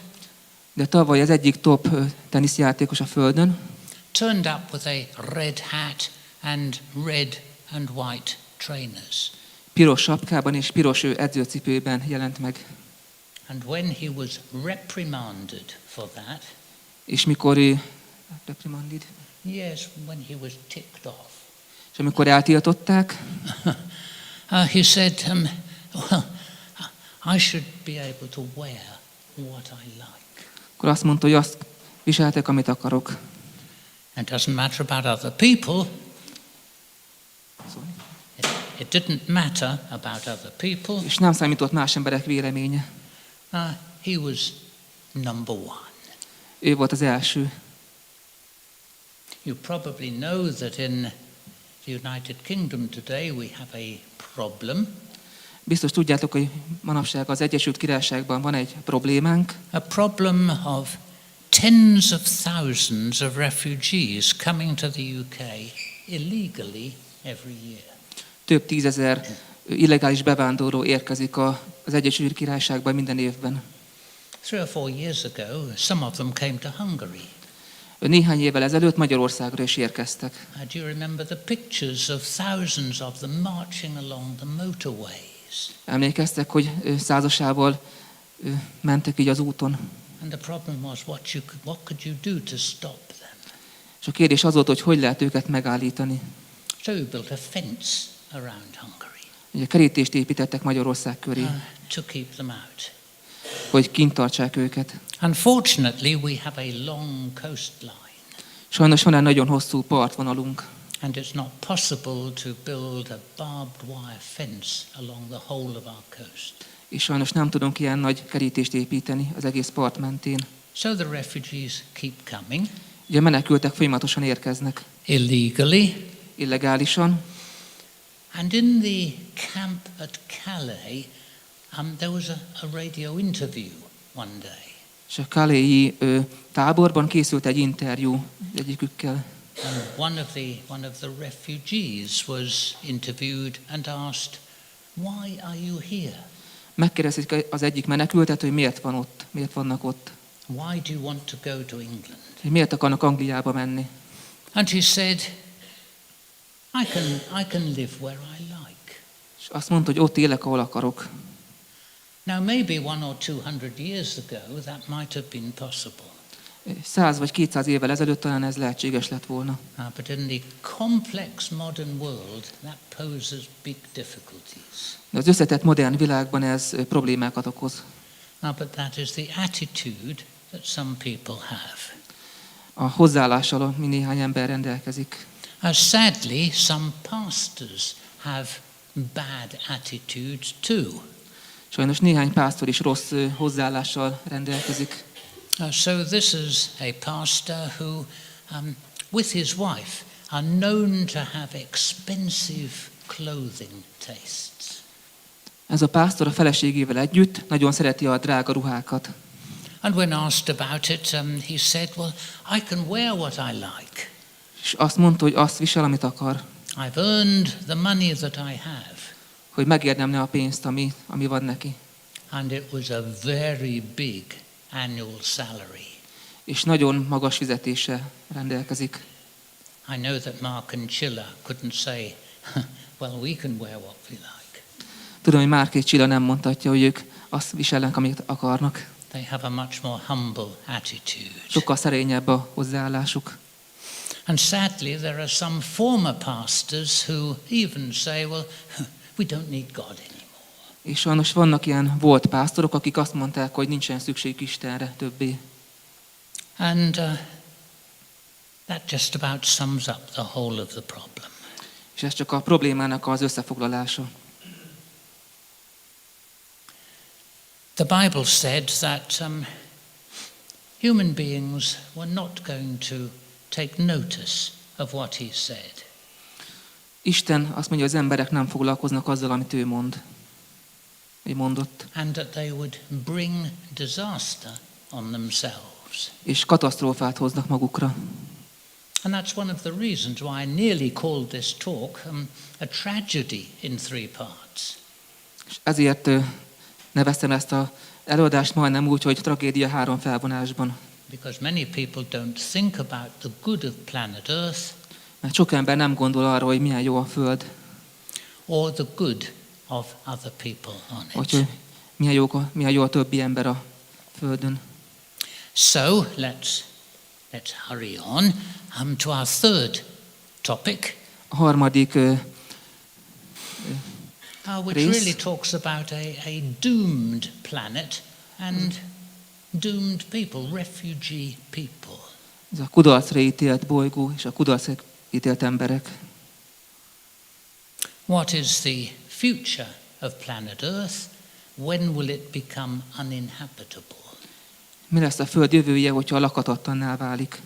De tavaly az egyik top teniszjátékos a Földön turned up with a red hat and red and white trainers. piros sapkában és piros edzőcipőben jelent meg. And when he was reprimanded for that, És mikor reprimanded, yes, when he was ticked off, és amikor eltiltották, he said, well, I should be able to wear what I like. akkor azt mondta, hogy azt viseltek, amit akarok. It doesn't matter about other people. It didn't matter about other people. És nem számított más emberek véleménye. He was number one. Ő volt az első. You probably know that in the United Kingdom today we have a problem. Biztos tudjátok, hogy manapság az Egyesült Királyságban van egy problémánk. A problem of tens of thousands of refugees coming to the UK illegally every year. Több tízezer illegális bevándorló érkezik az Egyesült Királyságban minden évben. 3 or 4 years ago, some of them came to Hungary. Néhány évvel ezelőtt Magyarországra is érkeztek. Do you remember the pictures of thousands of them marching along the motorways? Emlékeztek, hogy százasával mentek így az úton. And the problem was what could you do to stop them? És a kérdés az volt, hogy lehet őket megállítani. So we built a fence around Hungary. Ugye kerítést építettek Magyarország köré, to keep them out. hogy kint tartsák őket. Unfortunately, we have a long coastline. Sajnos van egy nagyon hosszú partvonalunk. And it's not possible to build a barbed wire fence along the whole of our coast. És sajnos nem tudunk ilyen nagy kerítést építeni az egész part mentén. So the refugees keep coming. Ugye a menekültek folyamatosan érkeznek. Illegally. Illegálisan. And in the camp at Calais, there was a radio interview one day. És a Calais-i táborban készült egy interjú egyikükkel. And one of the refugees was interviewed and asked, "Why are you here? Megkérdezik az egyik menekültet, hogy miért vannak ott. Why do you want to go to England?" Hogy miért akarnak Angliába menni. And he said, I can live where I like. És azt mondta, hogy ott élek, ahol akarok. Now maybe 100 or 200 years ago that might have been possible. 100 vagy 200 évvel ezelőtt talán ez lehetséges lett volna. But in the complex modern world that poses big difficulties. De az összetett modern világban ez problémákat okoz. But that is the attitude that some people have. A hozzáállással, ami néhány ember rendelkezik. Sadly, some pastors have bad attitudes too. Sajnos néhány pásztor is rossz hozzáállással rendelkezik. So this is a pastor who, with his wife, are known to have expensive clothing tastes. Ez a pásztor a feleségével együtt nagyon szereti a drága ruhákat. And when asked about it, he said, well, I can wear what I like. És azt mondta, hogy azt visel, amit akar. I've earned the money that I have. Hogy megérdemli a pénzt, ami van neki. And it was a very big annual salary. És nagyon magas fizetése rendelkezik. I know that Mark and Chilla couldn't say, well, we can wear what we like. Tudom, hogy Mark és Chilla nem mondhatja, hogy ők azt viselnek, amit akarnak. They have a much more humble attitude. Sokkal szerényebb a hozzáállásuk. And sadly, there are some former pastors who even say, well, we don't need God anymore. És sajnos vannak ilyen volt pásztorok, akik azt mondták, hogy nincsen szükség Istenre többé. And that just about sums up the whole of the problem. És ez csak a problémának az összefoglalása. The Bible said that human beings were not going to take notice of what he said. Isten azt mondja, hogy az emberek nem foglalkoznak azzal, amit ő mondott. And that they would bring disaster on themselves. És katasztrófát hoznak magukra. And that's one of the reasons why I nearly called this talk a tragedy in 3 parts. És ezért neveztem ezt az előadást majdnem úgy, hogy tragédia 3 felvonásban. Because many people don't think about the good of planet Earth Mert sok ember nem gondol arra, hogy milyen jó a Föld, or the good of other people on it. hogy milyen jó a többi ember a Földön. So let's hurry on to our third topic, A harmadik which rész. really talks about a doomed planet and doomed people, refugee people. Ez a kudarcra ítélt bolygó és a kudarcra ítélt emberek. What is the future of planet Earth? When will it become uninhabitable? Mi lesz a Föld jövője, hogyha lakhatatlanná válik?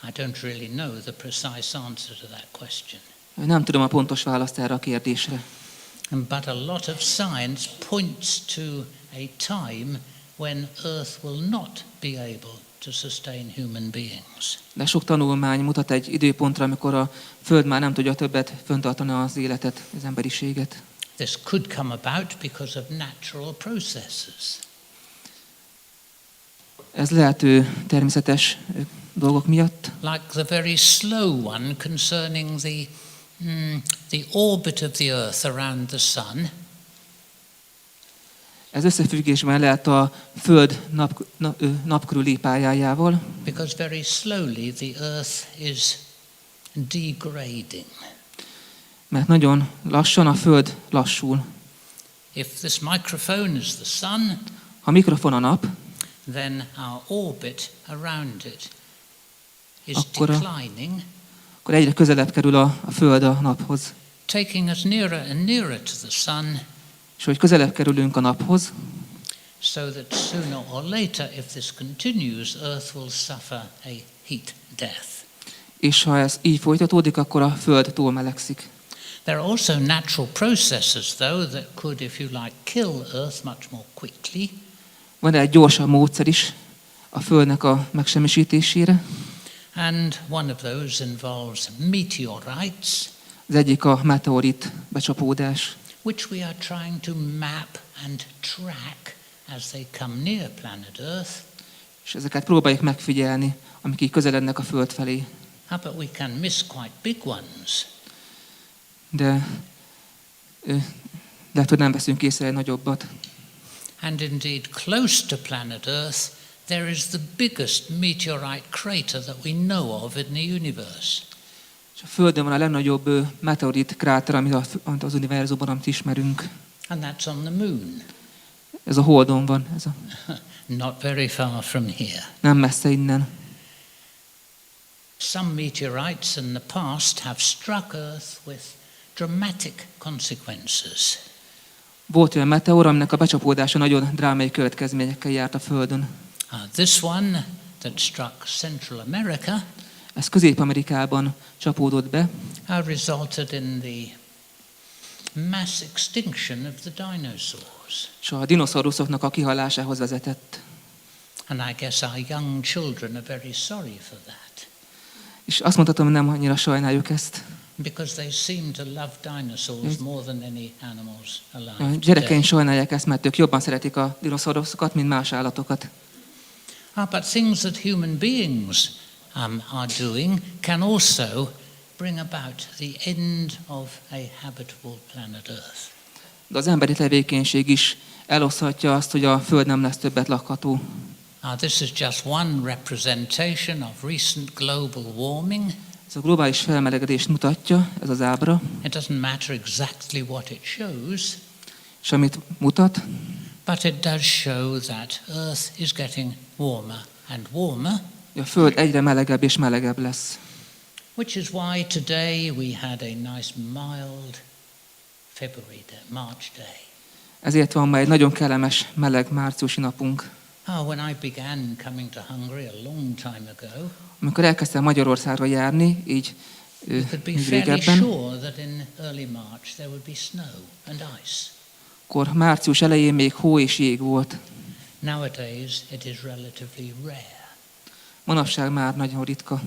I don't really know the precise answer to that question. Nem tudom a pontos választ erre a kérdésre. But a lot of science points to a time when Earth will not be able to sustain human beings. De sok tanulmány mutat egy időpontra, amikor a Föld már nem tudja többet fenntartani az életet, az emberiséget. This could come about because of natural processes. Ez lehet természetes dolgok miatt. Like the very slow one concerning the orbit of the Earth around the Sun. Ez összefüggésben lehet a Föld nap körüli pályájával, Because very slowly the Earth is degrading. mert nagyon lassan a Föld lassul. If this microphone is the Sun, Ha a mikrofon a nap, then our orbit around it is Akkor declining, akkor egyre közelebb kerül a Föld a naphoz. taking us nearer and nearer to the Sun, És hogy közelebb kerülünk a naphoz, so that sooner or later, if this continues, Earth will suffer a heat death. és ha ez így folytatódik, akkor a Föld túlmelegszik. There are also natural processes, though, that could, if you like, kill Earth much more quickly. Van egy gyorsabb módszer is a Földnek a megsemmisítésére. And one of those involves meteorites, Az egyik a meteorit becsapódás, which we are trying to map and track as they come near planet Earth. és ezeket próbáljuk megfigyelni, amik így közelednek a Föld felé. But we can miss quite big ones. De lehet, hogy nem veszünk észre egy nagyobbat. And indeed, close to planet Earth, there is the biggest meteorite crater that we know of in the universe. És a Földön van a legnagyobb meteorit kráter, amit az univerzumban, amit ismerünk. And that's on the moon. Ez a Holdon van, Not very far from here. nem messze innen. Some meteorites in the past have struck Earth with dramatic consequences. Volt olyan meteor, aminek a becsapódása nagyon drámai következményekkel járt a Földön. This one that struck Central America Ez Közép-Amerikában csapódott be, resulted in the mass extinction of the dinosaurs. és a dinoszauruszoknak a kihalásához vezetett. And I guess our young children are very sorry for that. És azt mondhatom, hogy nem annyira sajnáljuk ezt. Because they seem to love dinosaurs more than any animals alive A today. gyerekeink sajnálják ezt, mert ők jobban szeretik a dinoszauruszokat, mint más állatokat. But things that human beings are doing can also bring about the end of a habitable planet Earth. De az emberi tevékenység is eloszhatja azt, hogy a Föld nem lesz többet lakható. This is just one representation of recent global warming. Ez a globális felmelegedést mutatja, ez az ábra. It doesn't matter exactly what it shows, És amit mutat, but it does show that Earth is getting warmer and warmer. a Föld egyre melegebb és melegebb lesz. Which is why today we had a nice mild March day. Ezért van ma egy nagyon kellemes, meleg márciusi napunk. When I began coming to Hungary a long time ago, Amikor elkezdtem Magyarországra járni, így you could be fairly régebben, sure that in early March there would be snow and ice. akkor március elején még hó és jég volt. Nowadays it is relatively rare Manapság már nagyon ritka.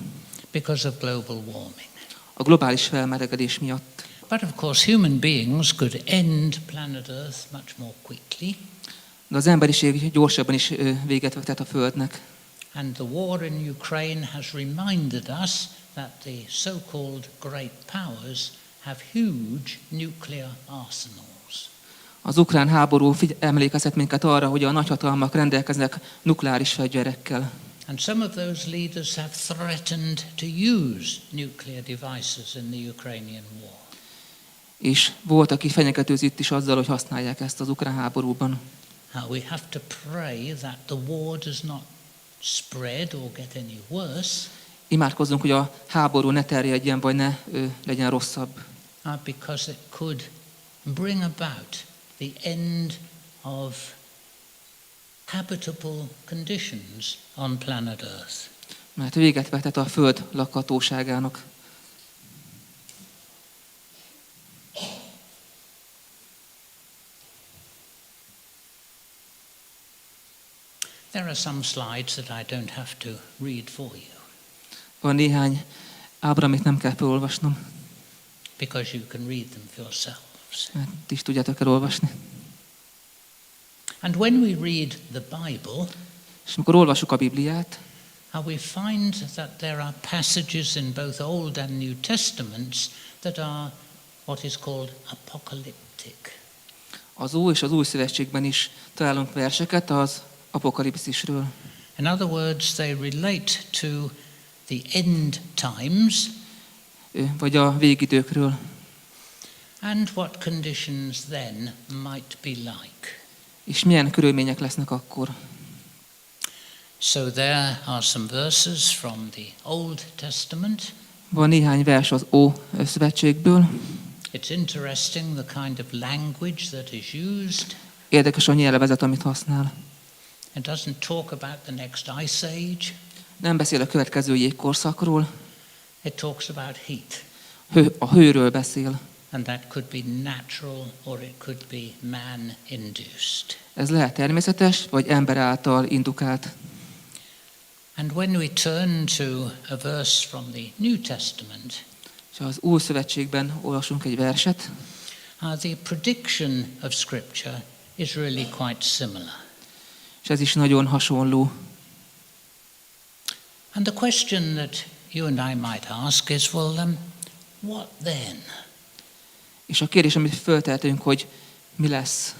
because of global warming. A globális felmelegedés miatt. But of course human beings could end planet Earth much more quickly. De az emberiség gyorsabban is véget vetett a Földnek. And the war in Ukraine has reminded us that the so-called great powers have huge nuclear arsenals. Az ukrán háború emlékeztet minket arra, hogy a nagyhatalmak rendelkeznek nukleáris fegyverekkel. And some of those leaders have threatened to use nuclear devices in the Ukrainian war. És volt, aki fenyegetőzik is azzal, hogy használják ezt az ukrán háborúban. We have to pray that the war does not spread or get any worse. Imádkozzunk, hogy a háború ne terjedjen, vagy ne legyen rosszabb. Because it could bring about the end of habitable conditions on planet Earth. Mert véget vetett a Föld lakhatóságának. There are some slides that I don't have to read for you. Van néhány ábra, amit nem kell felolvasnom. Because you can read them for yourselves. Mert ti is tudjátok elolvasni. And when we read the Bible, és amikor olvassuk a Bibliát, we find that there are passages in both Old and New Testaments that are what is called apocalyptic. Az Ój és az Új Szövetségben is találunk verseket az apokalipszisről. In other words, they relate to the end times, vagy a végidőkről. And what conditions then might be like. És milyen körülmények lesznek akkor. So there are some verses from the Old Testament. Van néhány vers az Ószövetségből. It's interesting the kind of language that is used. Érdekes a nyelvezet, amit használ. It doesn't talk about the next ice age. Nem beszél a következő jégkorszakról. It talks about heat. A hőről beszél. And that could be natural or it could be man-induced. Ez lehet természetes, vagy ember által indukált. And when we turn to a verse from the New Testament, és az Új Szövetségben olvasunk egy verset, the prediction of Scripture is really quite similar. És ez is nagyon hasonló. And the question that you and I might ask is, well, what then? És a kérdés, amit föltehetünk, hogy mi lesz?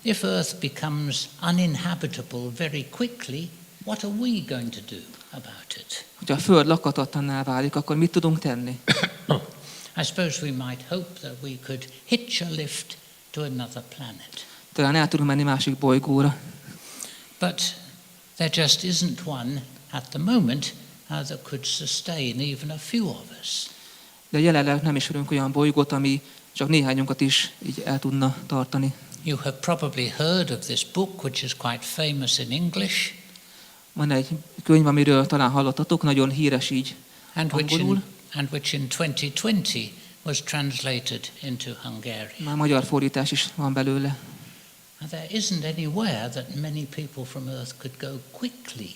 If Earth becomes uninhabitable very quickly, what are we going to do about it? Hogyha a Föld lakhatatlanná válik, akkor mit tudunk tenni? I suppose we might hope that we could hitch a lift to another planet. Talán el tudunk menni másik bolygóra. But there just isn't one at the moment that could sustain even a few of us. De jelenleg nem ismerünk olyan bolygót, ami csak néhányunkat is így el tudna tartani. You have probably heard of this book, which is quite famous in English. Van egy könyv, amiről talán hallottatok, nagyon híres így angolul. And which in 2020 was translated into Hungarian. Már magyar fordítás is van belőle. And there isn't anywhere that many people from Earth could go quickly.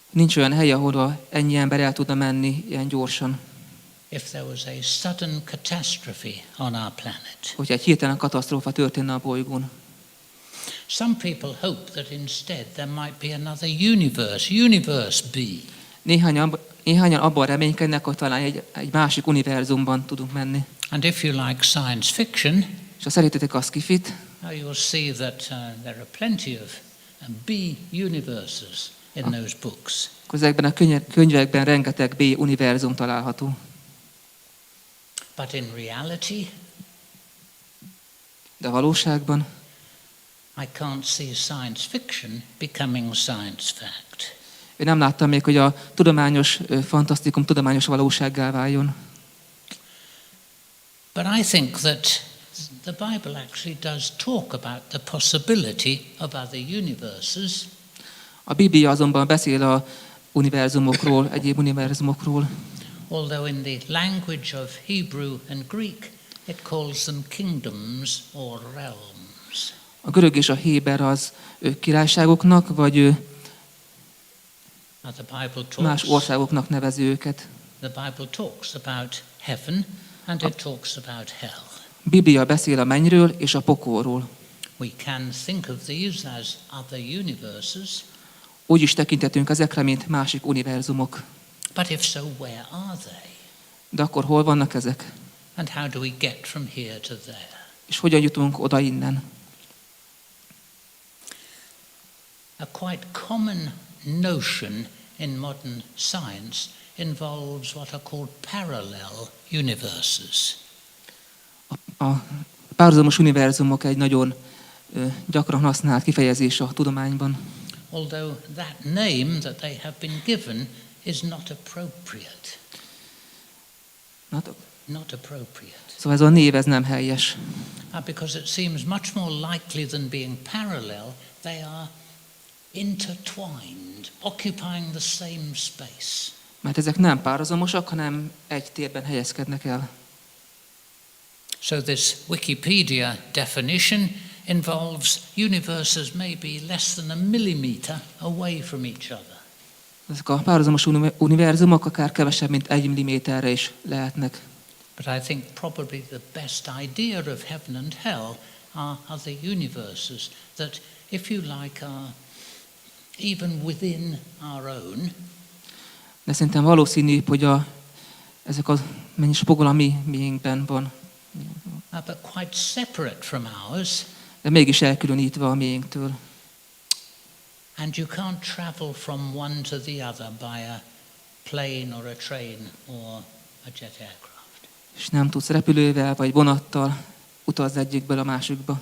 Nincs olyan hely, ahol ennyi ember el tudna menni ilyen gyorsan. If there was a sudden catastrophe on our planet. Hogyha egy hirtelen katasztrófa történne a bolygón. Some people hope that instead there might be another universe B. Néhányan abban reménykednek, hogy talán egy másik univerzumban tudunk menni. And if you like science fiction, és ha szeretitek a skifit, you'll see that there are plenty of B universes in those books. Ezekben a könyvekben rengeteg B univerzum található. But in reality, de valóságban I can't see science fiction becoming science fact. Én nem láttam még, hogy a tudományos fantasztikum tudományos valósággá váljon. But I think that the Bible actually does talk about the possibility of other universes. A Biblia azonban beszél a univerzumokról, egyéb univerzumokról. Although in the language of Hebrew and Greek it calls them kingdoms or realms. A görög és a héber az királyságoknak, vagy más országoknak nevezi őket. The Bible talks about heaven and it talks about hell. Biblia beszél a mennyről és a pokolról. We can think of these as other universes, Úgy is tekintetünk ezekre, mint másik univerzumok. but if so, where are they? De akkor hol vannak ezek? And how do we get from here to there? És hogyan jutunk oda innen? A quite common notion in modern science involves what are called parallel universes. A párhuzamos univerzumok egy nagyon gyakran használt kifejezés a tudományban. Although that name that they have been given is not appropriate. Not appropriate. Szóval ez a név, ez nem helyes. Because it seems much more likely than being parallel, they are intertwined, occupying the same space. Mert ezek nem párhuzamosak, hanem egy térben helyezkednek el. So this Wikipedia definition involves universes maybe less than a millimeter away from each other. Ezek a párhuzamos univerzumok akár kevesebb, mint 1 milliméterre is lehetnek. But I think probably the best idea of heaven and hell are other universes that, if you like, are even within our own. De szerintem valószínűbb, hogy ezek a mennyis pokol a miénkben van. But quite separate from ours. De mégis elkülönítve a miénktől. And you can't travel from one to the other by a plane or a train or a jet aircraft. És nem tudsz repülővel vagy vonattal utazni egyikből a másikba.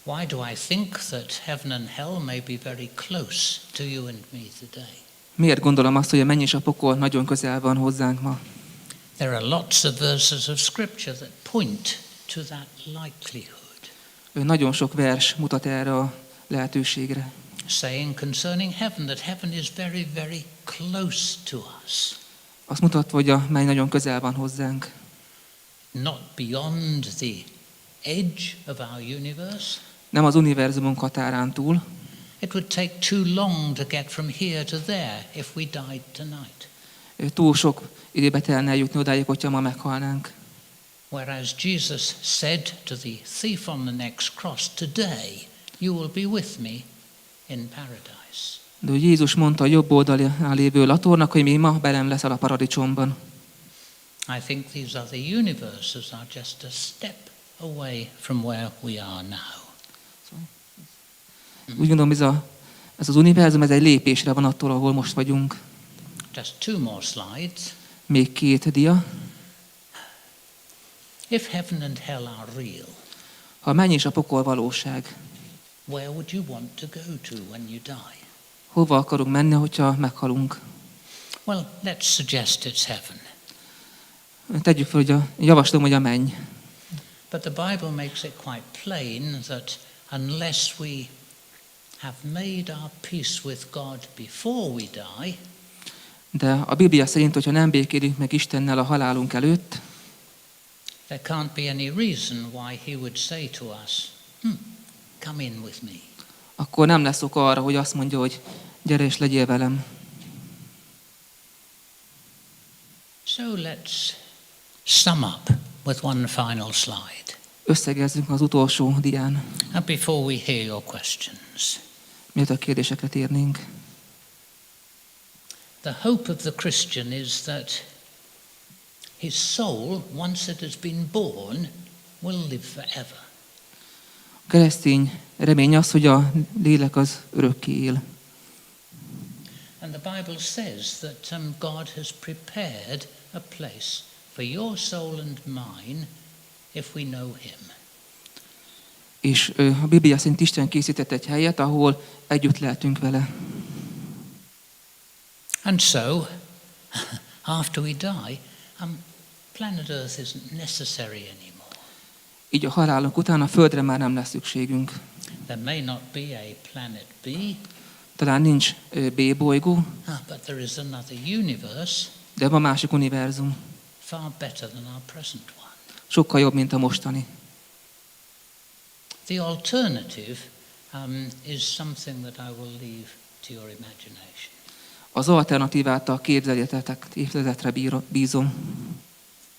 Why do I think that heaven and hell may be very close to you and me today? Miért gondolom azt, hogy a menny és a pokol nagyon közel van hozzánk ma? There are lots of verses of scripture that point to that likelihood. Nagyon sok vers mutat erre a lehetőségre. Saying concerning heaven that heaven is very, very close to us. Azt mutatva, hogy a menny nagyon közel van hozzánk. Not beyond the edge of our universe. Nem az univerzumunk határán túl. It would take too long to get from here to there if we died tonight. Túl sok időbe telne eljutni odáig, hogyha ma meghalnánk. Whereas Jesus said to the thief on the next cross, today you will be with me in paradise. De hogy Jézus mondta a jobb oldalán lévő latornak, hogy még ma belem leszel a paradicsomban. I think these other universes are just a step away from where we are now. Úgy gondolom, ez az univerzum, ez egy lépésre van attól, ahol most vagyunk. Just 2 more slides. Még 2 dia. If heaven and hell are real, Ha a menny és a pokol valóság, where would you want to go to when you die? hova akarunk menni, hogyha meghalunk? Well, let's suggest it's heaven. Tegyük fel, hogy javaslom, hogy a menny. But the Bible makes it quite plain that unless we have made our peace with God before we die, De a Biblia szerint, hogyha nem békélünk meg Istennel a halálunk előtt, there can't be any reason why he would say to us, come in with me. akkor nem lesz ok arra, hogy azt mondja, hogy gyere és legyél velem. So let's sum up with one final slide. Összegezzünk az utolsó dián, And before we hear your questions. miért a kérdésekre térnénk. The hope of the Christian is that his soul, once it has been born, will live forever. A keresztény remény az, hogy a lélek az örökké él. And the Bible says that God has prepared a place for your soul and mine if we know him. És a Biblia szerint Isten készített egy helyet, ahol együtt lehetünk vele. And so, after we die, planet Earth isn't necessary anymore. Így a halálunk után a Földre már nem lesz szükségünk. There may not be a planet B, Talán nincs B bolygó, but there is another universe de van másik univerzum. far better than our present one. Sokkal jobb, mint a mostani. The alternative is something that I will leave to your imagination. Az alternatívát a képzeletre bízom.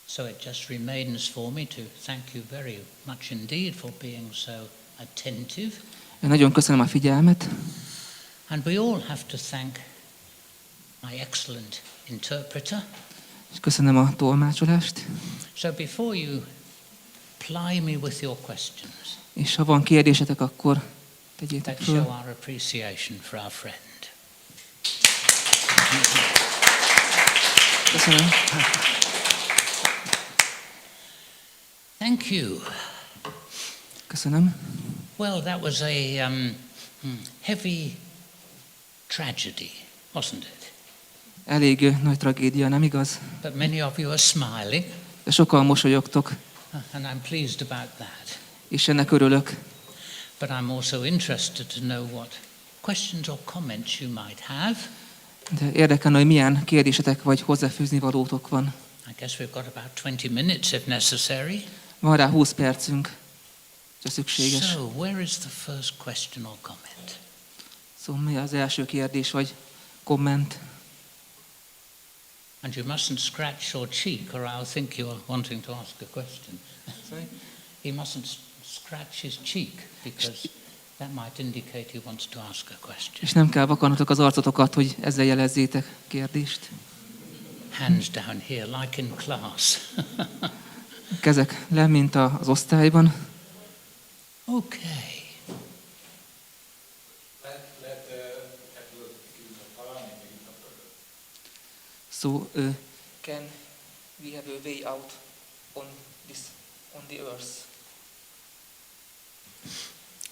So it just remains for me to thank you very much indeed for being so attentive. Én nagyon köszönöm a figyelmet, And we all have to thank my excellent interpreter. és köszönöm a tolmácsolást. So before you ply me with your questions, És ha van kérdésetek, akkor tegyétek let's show föl. our appreciation for our friend. Köszönöm. Thank you. Köszönöm. Well, that was a heavy tragedy, wasn't it? Elég nagy tragédia, nem igaz? But many of you are smiling, De sokan mosolyogtok, and I'm pleased about that. és ennek örülök. But I'm also interested to know what questions or comments you might have. De érdekelne, hogy milyen kérdésetek vagy hozzáfűzni valótok van. I guess we've got about 20 minutes if necessary. Van rá 20 percünk, ha szükséges. So, where is the first question or comment? Szóval mi az első kérdés vagy komment? And you mustn't scratch your cheek or I'll think you're wanting to ask a question. Sorry? He mustn't scratch his cheek because that might indicate he wants to ask a question. És nem kell vakarnotok az arcotokat, hogy ezzel jelezzétek kérdést. Hands down here like in class. Kezek le, mint az osztályban. Okay. So, can we have a way out on the earth?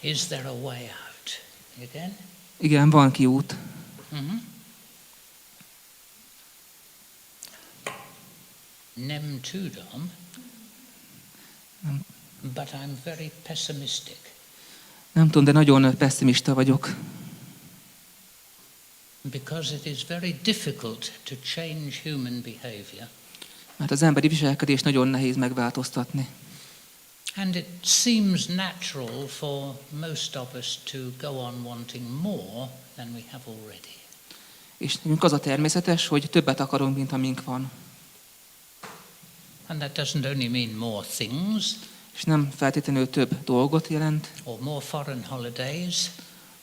Is there a way out? Again? Igen, van kiút. Mm-hmm. Nem tudom, but I'm very pessimistic. Nem tudom, de nagyon pessimista vagyok. Because it is very difficult to change human behavior. Mert az emberi viselkedést nagyon nehéz megváltoztatni. And it seems natural for most of us to go on wanting more than we have already. És nekünk az a természetes, hogy többet akarunk, mint amink van. And that doesn't only mean more things, És nem feltétlenül több dolgot jelent, or more foreign holidays,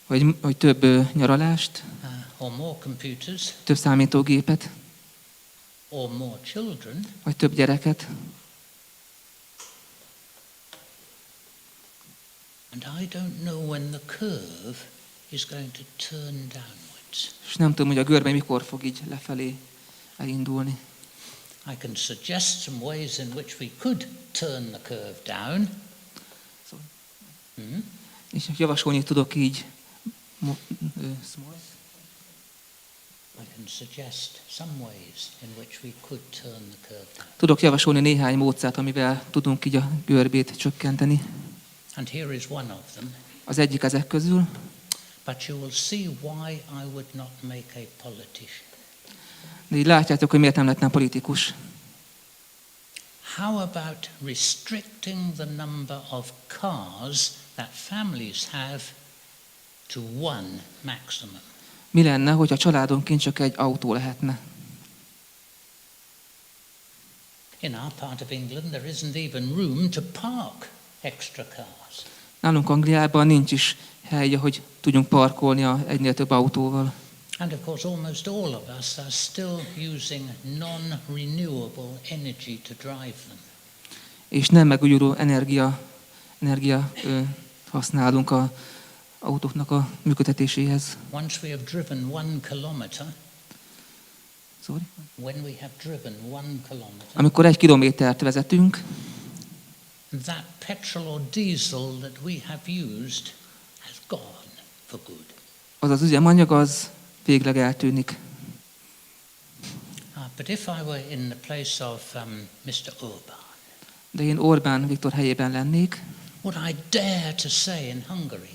vagy több nyaralást, or more computers, több számítógépet, or more children. vagy több gyereket. And I don't know when the curve is going to turn downwards. És nem tudom, hogy a görbe mikor fog így lefelé elindulni. I can suggest some ways in which we could turn the curve down. És javasolni tudok így I can suggest some ways in which we could turn the curve down. Tudok javasolni néhány módszert, amivel tudunk így a görbét csökkenteni. And here is one of them. Az egyik ezek közül, But you will see why I would not make a politician. de így látjátok, hogy miért nem lettem politikus. How about restricting the number of cars that families have to one maximum? Mi lenne, hogyha családonként csak egy autó lehetne? In our part of England there isn't even room to park extra cars. Nálunk Angliában nincs is hely, hogy tudjunk parkolni egynél több autóval. And of course almost all of us are still using non-renewable energy to drive them. És nem megújuló energia használunk az autóknak a működtetéséhez. Once we have driven 1 kilometre, Sorry? when we have driven 1 kilometre, Amikor 1 kilométert vezetünk, that petrol or diesel that we have used has gone for good. az az üzemanyag, az végleg eltűnik. But if I were in the place of Mr. Orbán, De én Orbán Viktor helyében lennék, would I dare to say in Hungary,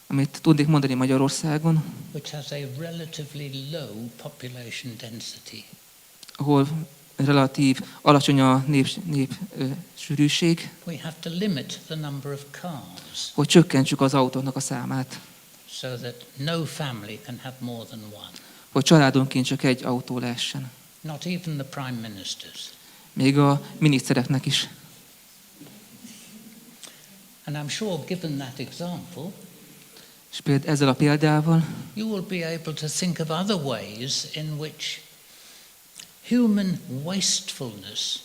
amit tudnék mondani Magyarországon, which has a relatively low population density, ahol relatív alacsony a népsűrűség, we have to limit the number of cars hogy csökkentsük az autóknak a számát, so that no family can have more than one. hogy családonként csak egy autó lehessen. Not even the prime ministers. még a minisztereknek is. And I'm sure, given that example, És például ezzel a példával you will be able to think of other ways in which human wastefulness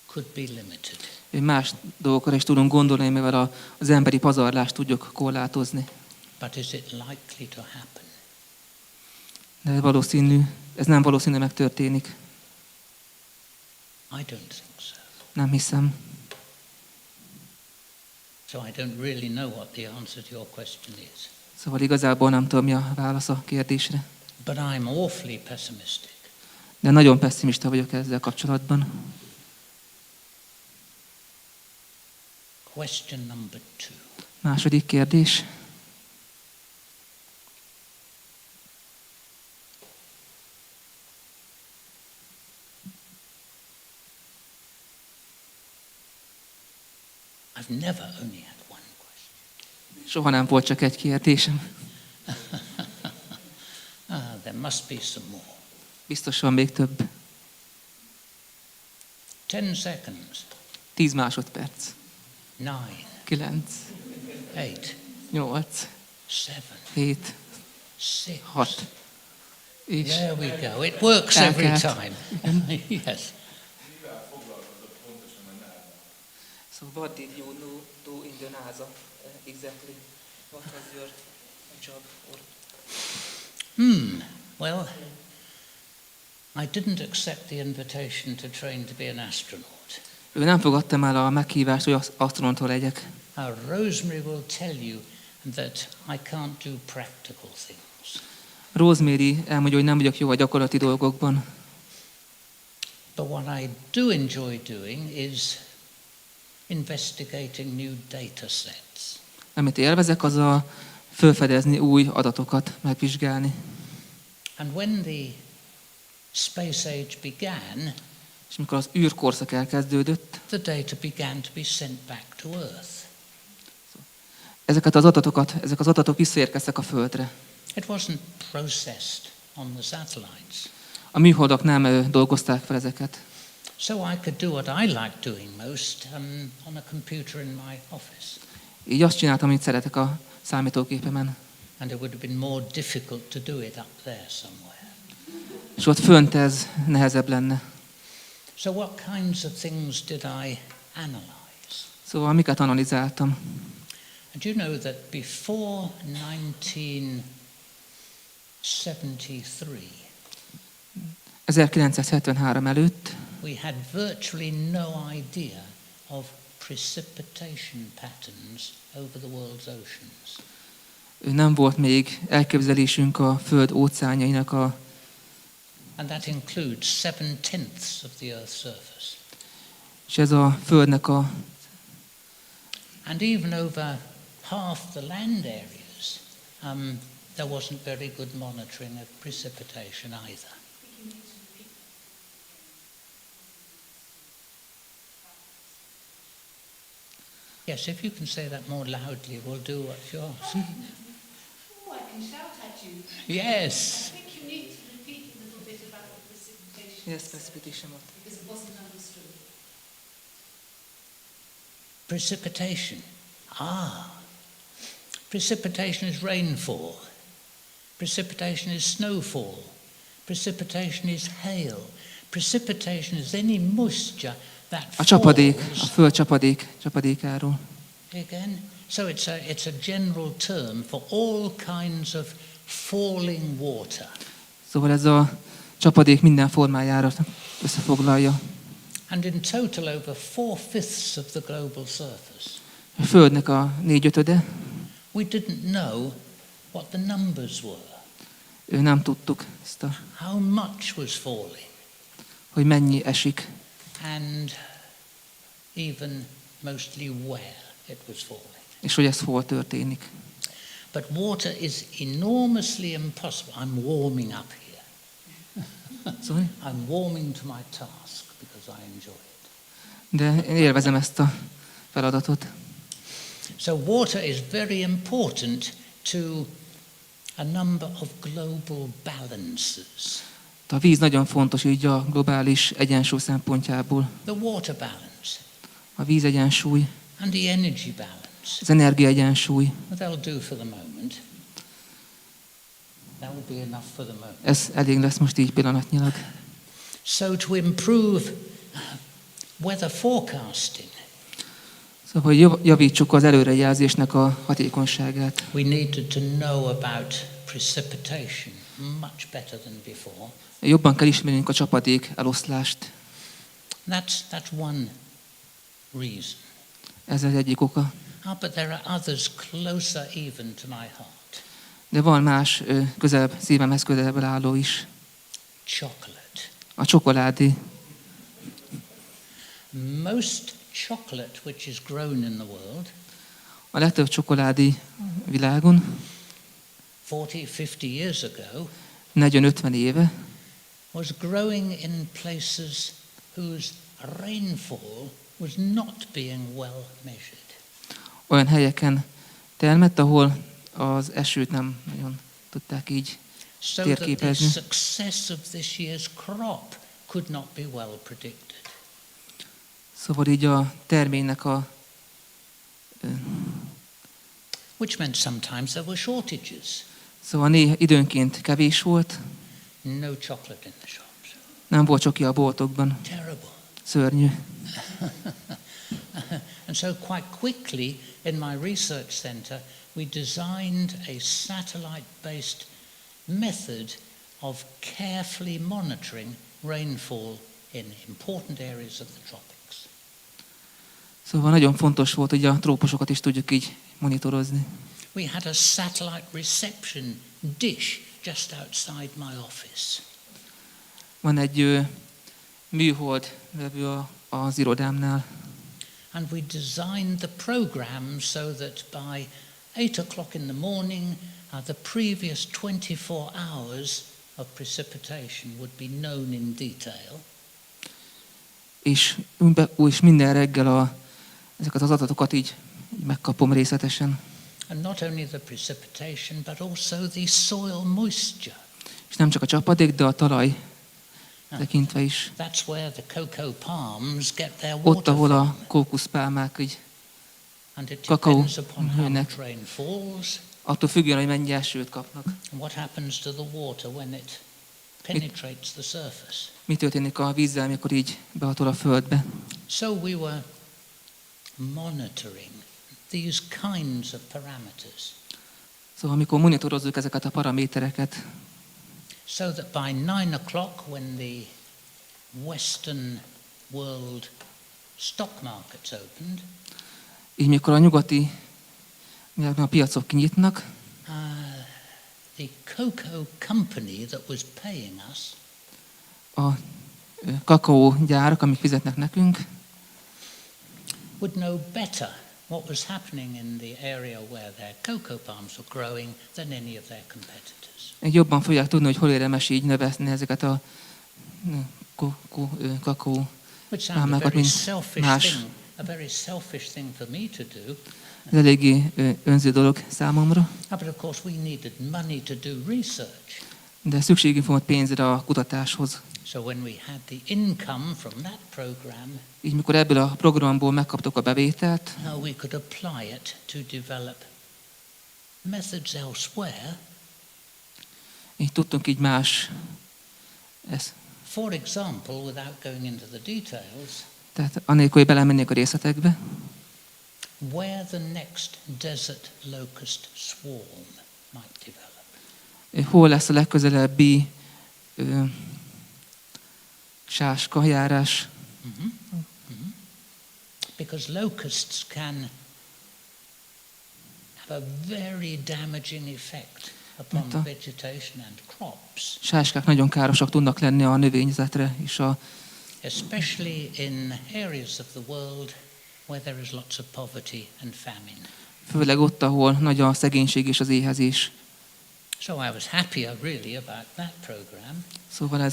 could be limited. más dolgokra is tudunk gondolni, mivel az emberi pazarlást tudjuk korlátozni. But is it likely to happen? De ez nem valószínű megtörténik. I don't think so. Nem hiszem. So I don't really know what the answer to your question is. Szóval igazából nem tudom, mi a válasz a kérdésre. But I'm awfully pessimistic. De nagyon pessimista vagyok ezzel kapcsolatban. Question number 2. Második kérdés. I've never only had one question. Soha nem volt csak egy kérdésem. There must be some more. Biztos van még több. 10 seconds. 10 másodperc. 9, 9, 8, 8, 7, 7, 6. 6. És There we go. It works every elkelt. time. Yes. So what did you do in the NASA exactly? What was your job? Well, I didn't accept the invitation to train to be an astronaut. Ő nem fogadtam el a meghívást, hogy asztronauta legyek. Rosemary will tell you that I can't do practical things. Rosemary elmondja, hogy nem vagyok jó a gyakorlati dolgokban. But what I do enjoy doing is investigating new data sets. Amit élvezek, az a felfedezni új adatokat, megvizsgálni. And when the space age began, És mikor az űrkorszak elkezdődött, the data began to be sent back to Earth. ezek az adatok visszaérkeztek a Földre. It wasn't processed on the satellites. A műholdak nem dolgozták fel ezeket. So I could do what I like doing most on a computer in my office. Így azt csináltam, amit szeretek a számítógépemen. And it would have been more difficult to do it up there somewhere. És ott fönt ez nehezebb lenne. So what kinds of things did I analyze? Szóval miket analizáltam? And you know that before 1973, 1973 előtt we had virtually no idea of precipitation patterns over the world's oceans. nem volt még elképzelésünk a Föld óceánjainak And that includes 7/10 of the Earth's surface. és ez a Földnek And even over half the land areas, there wasn't very good monitoring of precipitation either. Yes, if you can say that more loudly, we'll do what you ask. Oh, I can shout at you. Yes. I think you need to repeat a little bit about the precipitation because it wasn't understood. Precipitation. Precipitation is rainfall. Precipitation is snowfall. Precipitation is hail. Precipitation is any moisture that a csapadék, falls. a Föld csapadékáról. Again, so it's a general term for all kinds of falling water. Szóval ez a csapadék minden formájára összefoglalja. And in total over 4/5 of the global surface. A Földnek a 4/5. We didn't know what the numbers were. Nem tudtuk How much was falling. hogy mennyi esik. And even mostly where it was falling. És hogy ez hol történik. But water is enormously impossible. I'm warming up here. Sorry? I'm warming to my task because I enjoy it. De én élvezem ezt a feladatot. So water is very important to a number of global balances. A víz nagyon fontos így a globális egyensúly szempontjából. The water balance A víz egyensúly, and the energy balance. az energia egyensúly. Well, that'll do for the moment. That will be enough for the moment. Ez elég lesz most így pillanatnyilag. So to improve weather forecasting, Szóval, hogy javítsuk az előrejelzésnek a hatékonyságát. we needed to know about precipitation much better than before. Jobban kell ismernünk a csapadék eloszlást. That's one reason. Ez az egyik oka. But there are others closer even to my heart. De van más szívemhez közelebb álló is. Chocolate. A csokoládé. Most chocolate which is grown in the world, A legtöbb csokoládé világon 40-50 years ago, 40-50 éve was growing in places whose rainfall was not being well measured. olyan helyeken termett, ahol az esőt nem nagyon tudták így So that the térképezni. success of this year's crop could not be well predicted. Szóval így a terménynek a Which meant sometimes there were shortages. szóval néha időnként kevés volt, No chocolate in the shops. nem volt csoki a boltokban. Terrible. Szörnyű. And so quite quickly in my research center, we designed a satellite-based method of carefully monitoring rainfall in important areas of the tropics. Szóval nagyon fontos volt, hogy a trópusokat is tudjuk így monitorozni. We had a satellite reception dish just outside my office. Van egy műhold vevő az irodámnál. And we designed the program so that by 8 o'clock in the morning, the previous 24 hours of precipitation would be known in detail. És minden reggel ezeket az adatokat így megkapom részletesen. And not only the precipitation, but also the soil moisture. És nem csak a csapadék, de a talaj tekintve is. That's where the cocoa palms get their Ott, water ahol from. a kókuszpálmák így And it kakao depends upon how hőnek. much rain falls attól függően, hogy mennyi esőt kapnak. and what happens to the water when it penetrates the surface. Mi történik a vízzel, amikor így behatol a földbe. So we were monitoring these kinds of parameters Szóval amikor monitorozzuk ezeket a paramétereket, so that by 9 o'clock when the Western world stock markets opened, így mikor a nyugati a piacok kinyitnak, the cocoa company that was paying us a kakaógyárak, amik fizetnek nekünk, would know better what was happening in the area where their cocoa palms were growing than any of their competitors. jobban fogják tudni, hogy hol érdemes így növezni ezeket a kakaó Which sounded a pálmákat, very mint selfish más. thing, a very selfish thing for me to do. Ez eléggé önző dolog számomra, But of course we needed money to do research. de szükségünk volt pénzre a kutatáshoz. So when we had the income from that program, Így mikor ebből a programból megkaptuk a bevételt, we could apply it to develop methods elsewhere. így tudtunk így más, For example, without going into the details, tehát anélkül, hogy belemennék a részletekbe, where the next desert locust swarm might develop. hol lesz a legközelebbi sáskajárás. Because locusts can have a very damaging effect upon vegetation and crops, Sáskák nagyon károsak tudnak lenni a növényzetre és especially in areas of the world where there is lots of poverty and famine. főleg ott, ahol nagy a szegénység és az éhezés. So I was happier really about that program. Szóval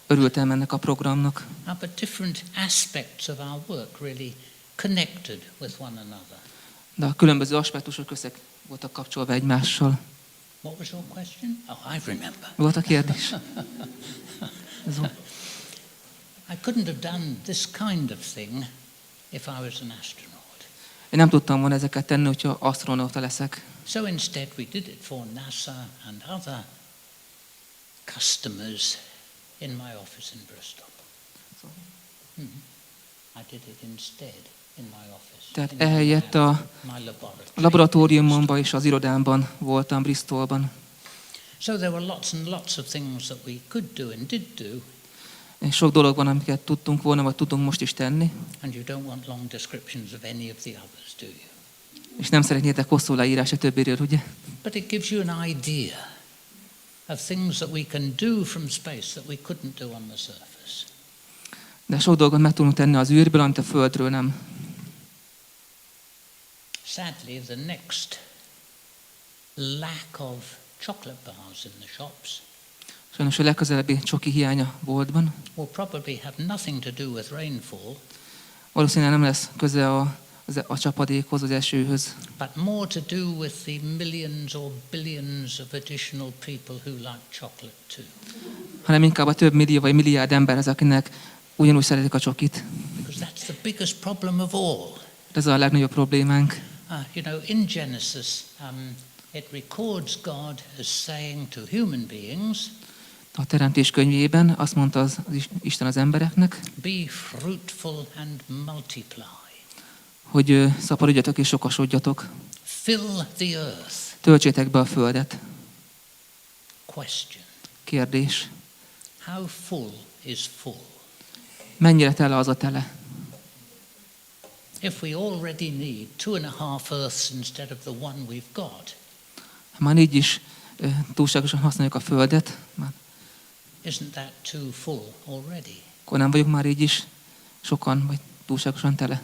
örültem ennek a programnak. But different aspects of our work really connected with one another. De a különböző aspektusok össze voltak kapcsolva egymással. What was your question? Oh, I remember. Volt a kérdés? Ez volt. I couldn't have done this kind of thing if I was an astronaut. Én nem tudtam volna ezeket tenni, hogyha asztronauta leszek. So instead we did it for NASA and other customers in my office in Bristol. I did it instead in my office. Tehát ehelyett a My laboratory. laboratóriumomban és az irodámban voltam Bristolban. So there were lots and lots of things that we could do and did do. És sok dolog van, amiket tudtunk volna, vagy tudunk most is tenni. And you don't want long descriptions of any of the others, do you? És nem szeretnétek hosszú leírás a többiről, ugye? But it gives you an idea of things that we can do from space that we couldn't do on the surface. De sok dolgot meg tudunk tenni az űrből, amit a Földről nem. Sadly, the next lack of chocolate bars in the shops Sajnos a legközelebbi csoki hiánya boltban. will probably have nothing to do with rainfall, Valószínűleg nem lesz köze a csapadékhoz, az esőhöz, but more to do with the millions or billions of additional people who like chocolate too. hanem inkább a több millió vagy milliárd emberhez, akinek ugyanúgy szeretik a csokit. Because that's the biggest problem of all. Ez a legnagyobb problémánk. In Genesis, it records God as saying to human beings, A Teremtés könyvében azt mondta az Isten az embereknek, be fruitful and multiply. hogy szaporodjatok és sokasodjatok, Fill the earth. töltsétek be a földet. Question. Kérdés. How full is full? Mennyire tele az a tele? If we already need 2.5 earths instead of the one we've got, Ha már így is túlságosan használjuk a földet, isn't that too full already? akkor nem vagyunk már így is sokan, vagy túlságosan tele.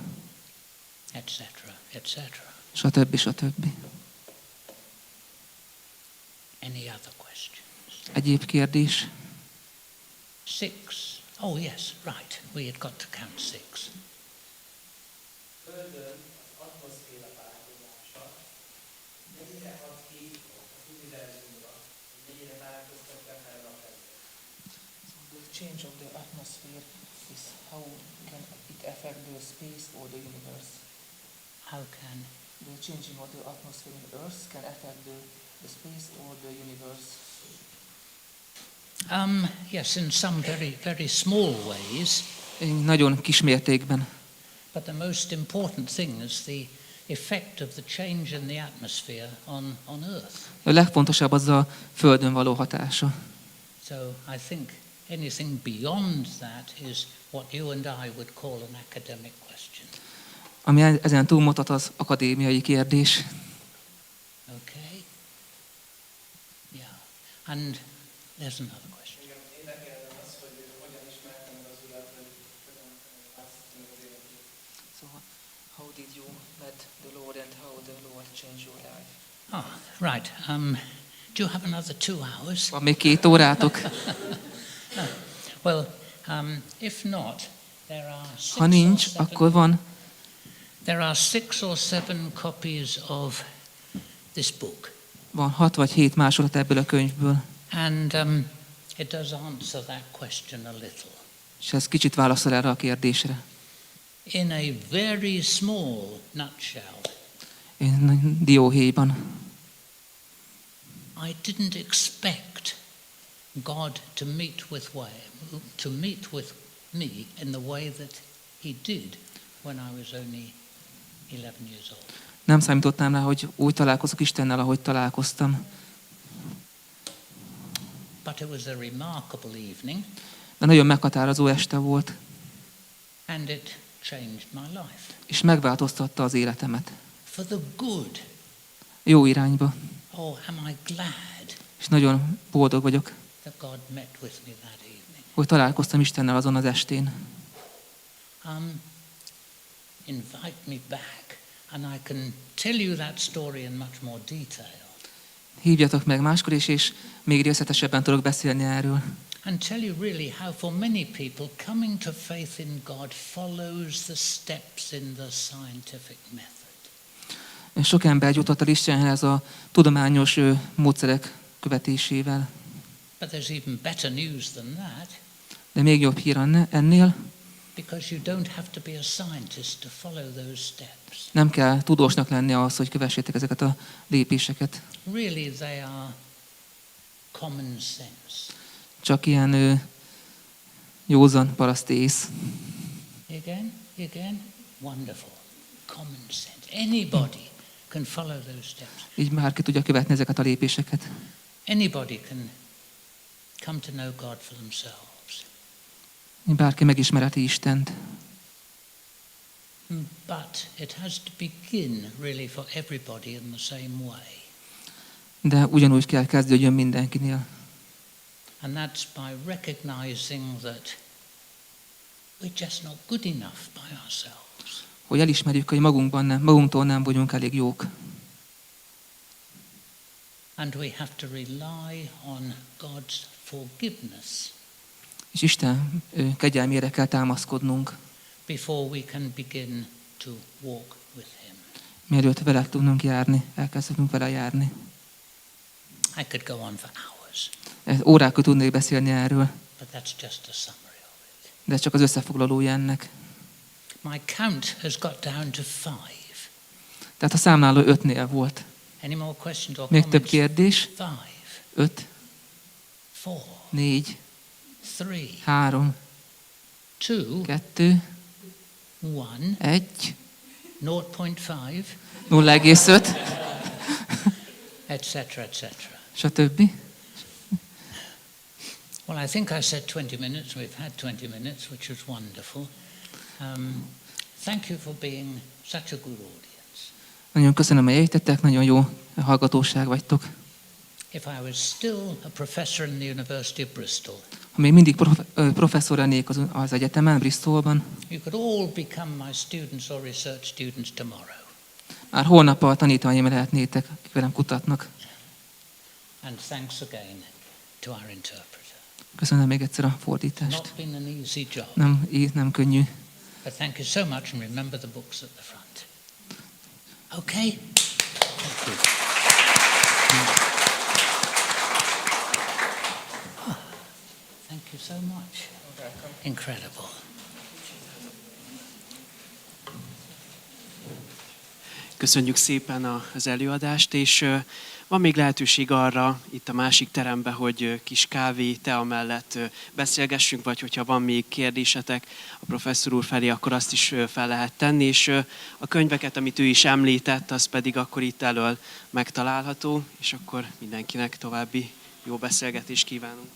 Etc. Etc. Stb. Stb. Any other questions? Egyéb kérdés? 6. Oh yes, right. We had got to count 6. Földön az atmoszféra változása mennyire hat ki az univerzumra, mennyire változtat be fel a The change of the atmosphere is how can it affect the space or the universe? How can? The changing of the atmosphere in Earth can affect the space or the universe? Yes, in some very, very small ways. Nagyon kis mértékben. But the most important thing is the effect of the change in the atmosphere on Earth. A legfontosabb az a Földön való hatása. So I think anything beyond that is what you and I would call an academic question. Ami ezen túlmutat, az akadémiai kérdés. Okay? Yeah. And there's another question. Érdekelne az, hogy hogyan ismertem az Urat, hogy hogyan választottam az életét. So, how did you met the Lord and how the Lord changed your life? Oh, right. Do you have another 2 hours? Van még 2 órátok? Well, if not, there are 6 Ha nincs, akkor van. There are 6 or 7 copies of this book. Van 6 vagy 7 másolat ebből a könyvből. And it does answer that question a little. És ez kicsit válaszol erre a kérdésre. In a very small nutshell, Dióhéjban. I didn't expect God to meet with me in the way that he did when I was only 11 years old. Nem számítottam rá, hogy úgy találkozok Istennel, ahogy találkoztam. But it was a remarkable evening. De nagyon meghatározó este volt. And it changed my life. És megváltoztatta az életemet. For the good. Jó irányba. Oh, am I glad És nagyon boldog vagyok, that God met with me that evening. hogy találkoztam Istennel azon az estén. Invite me back, and I can tell you that story in much more detail. Hívjatok meg máskor is, és még részletesebben tudok beszélni erről. And tell you really how for many people coming to faith in God follows the steps in the scientific method. Sok ember jutott a Istenhez a tudományos módszerek követésével. But there's even better news than that. De még jobb hír ennél, Because you don't have to be a scientist to follow those steps. nem kell tudósnak lenni ahhoz, hogy kövessétek ezeket a lépéseket. Really, they are common sense. Csak ilyen józan paraszti ész. Again, wonderful. Common sense. Anybody can follow those steps. Így bárki tudja követni ezeket a lépéseket. Anybody can come to know God for themselves. Bárki megismerheti Istent. But it has to begin really for everybody in the same way. De ugyanúgy kell kezdődjön mindenkinél. And that's by recognizing that we're just not good enough by ourselves. Hogy elismerjük, hogy magunktól nem vagyunk elég jók. And we have to rely on God's forgiveness És Isten kegyelmére kell támaszkodnunk, before we can begin to walk with Him. mielőtt vele tudnunk járni, elkezdhetünk vele járni. I could go on for hours, Órákat tudnék beszélni erről, but that's just a summary of it. de csak az összefoglalója ennek. My count has got down to 5. Tehát a számláló 5-nél volt. Any more questions or Még több comments? kérdés? 5, 5, 4, 4, 3, 3, 2, 2, 1, 1, 0.5, 0,5, etc., etc. stb. Well, I think I said 20 minutes. We've had 20 minutes, which was wonderful. Thank you for being such a good audience. Nagyon köszönöm, hogy eljöttetek, nagyon jó hallgatóság vagytok. If I was still a professor in the University of Bristol, Ha még mindig professzor lennék az egyetemen, Bristolban, you could all become my students or research students tomorrow. már holnap a tanítványaim lehetnétek, akik velem kutatnak. And thanks again to our interpreter. Köszönöm még egyszer a It's fordítást. not been an easy job, Nem könnyű. but thank you so much, and remember the books at the front. Okay? Thank you. Oh, thank you so much. Incredible. Köszönjük szépen az előadást, és van még lehetőség arra itt a másik teremben, hogy kis kávé, tea mellett beszélgessünk, vagy hogyha van még kérdésetek a professzor úr felé, akkor azt is fel lehet tenni, és a könyveket, amit ő is említett, az pedig akkor itt elől megtalálható, és akkor mindenkinek további jó beszélgetést kívánunk.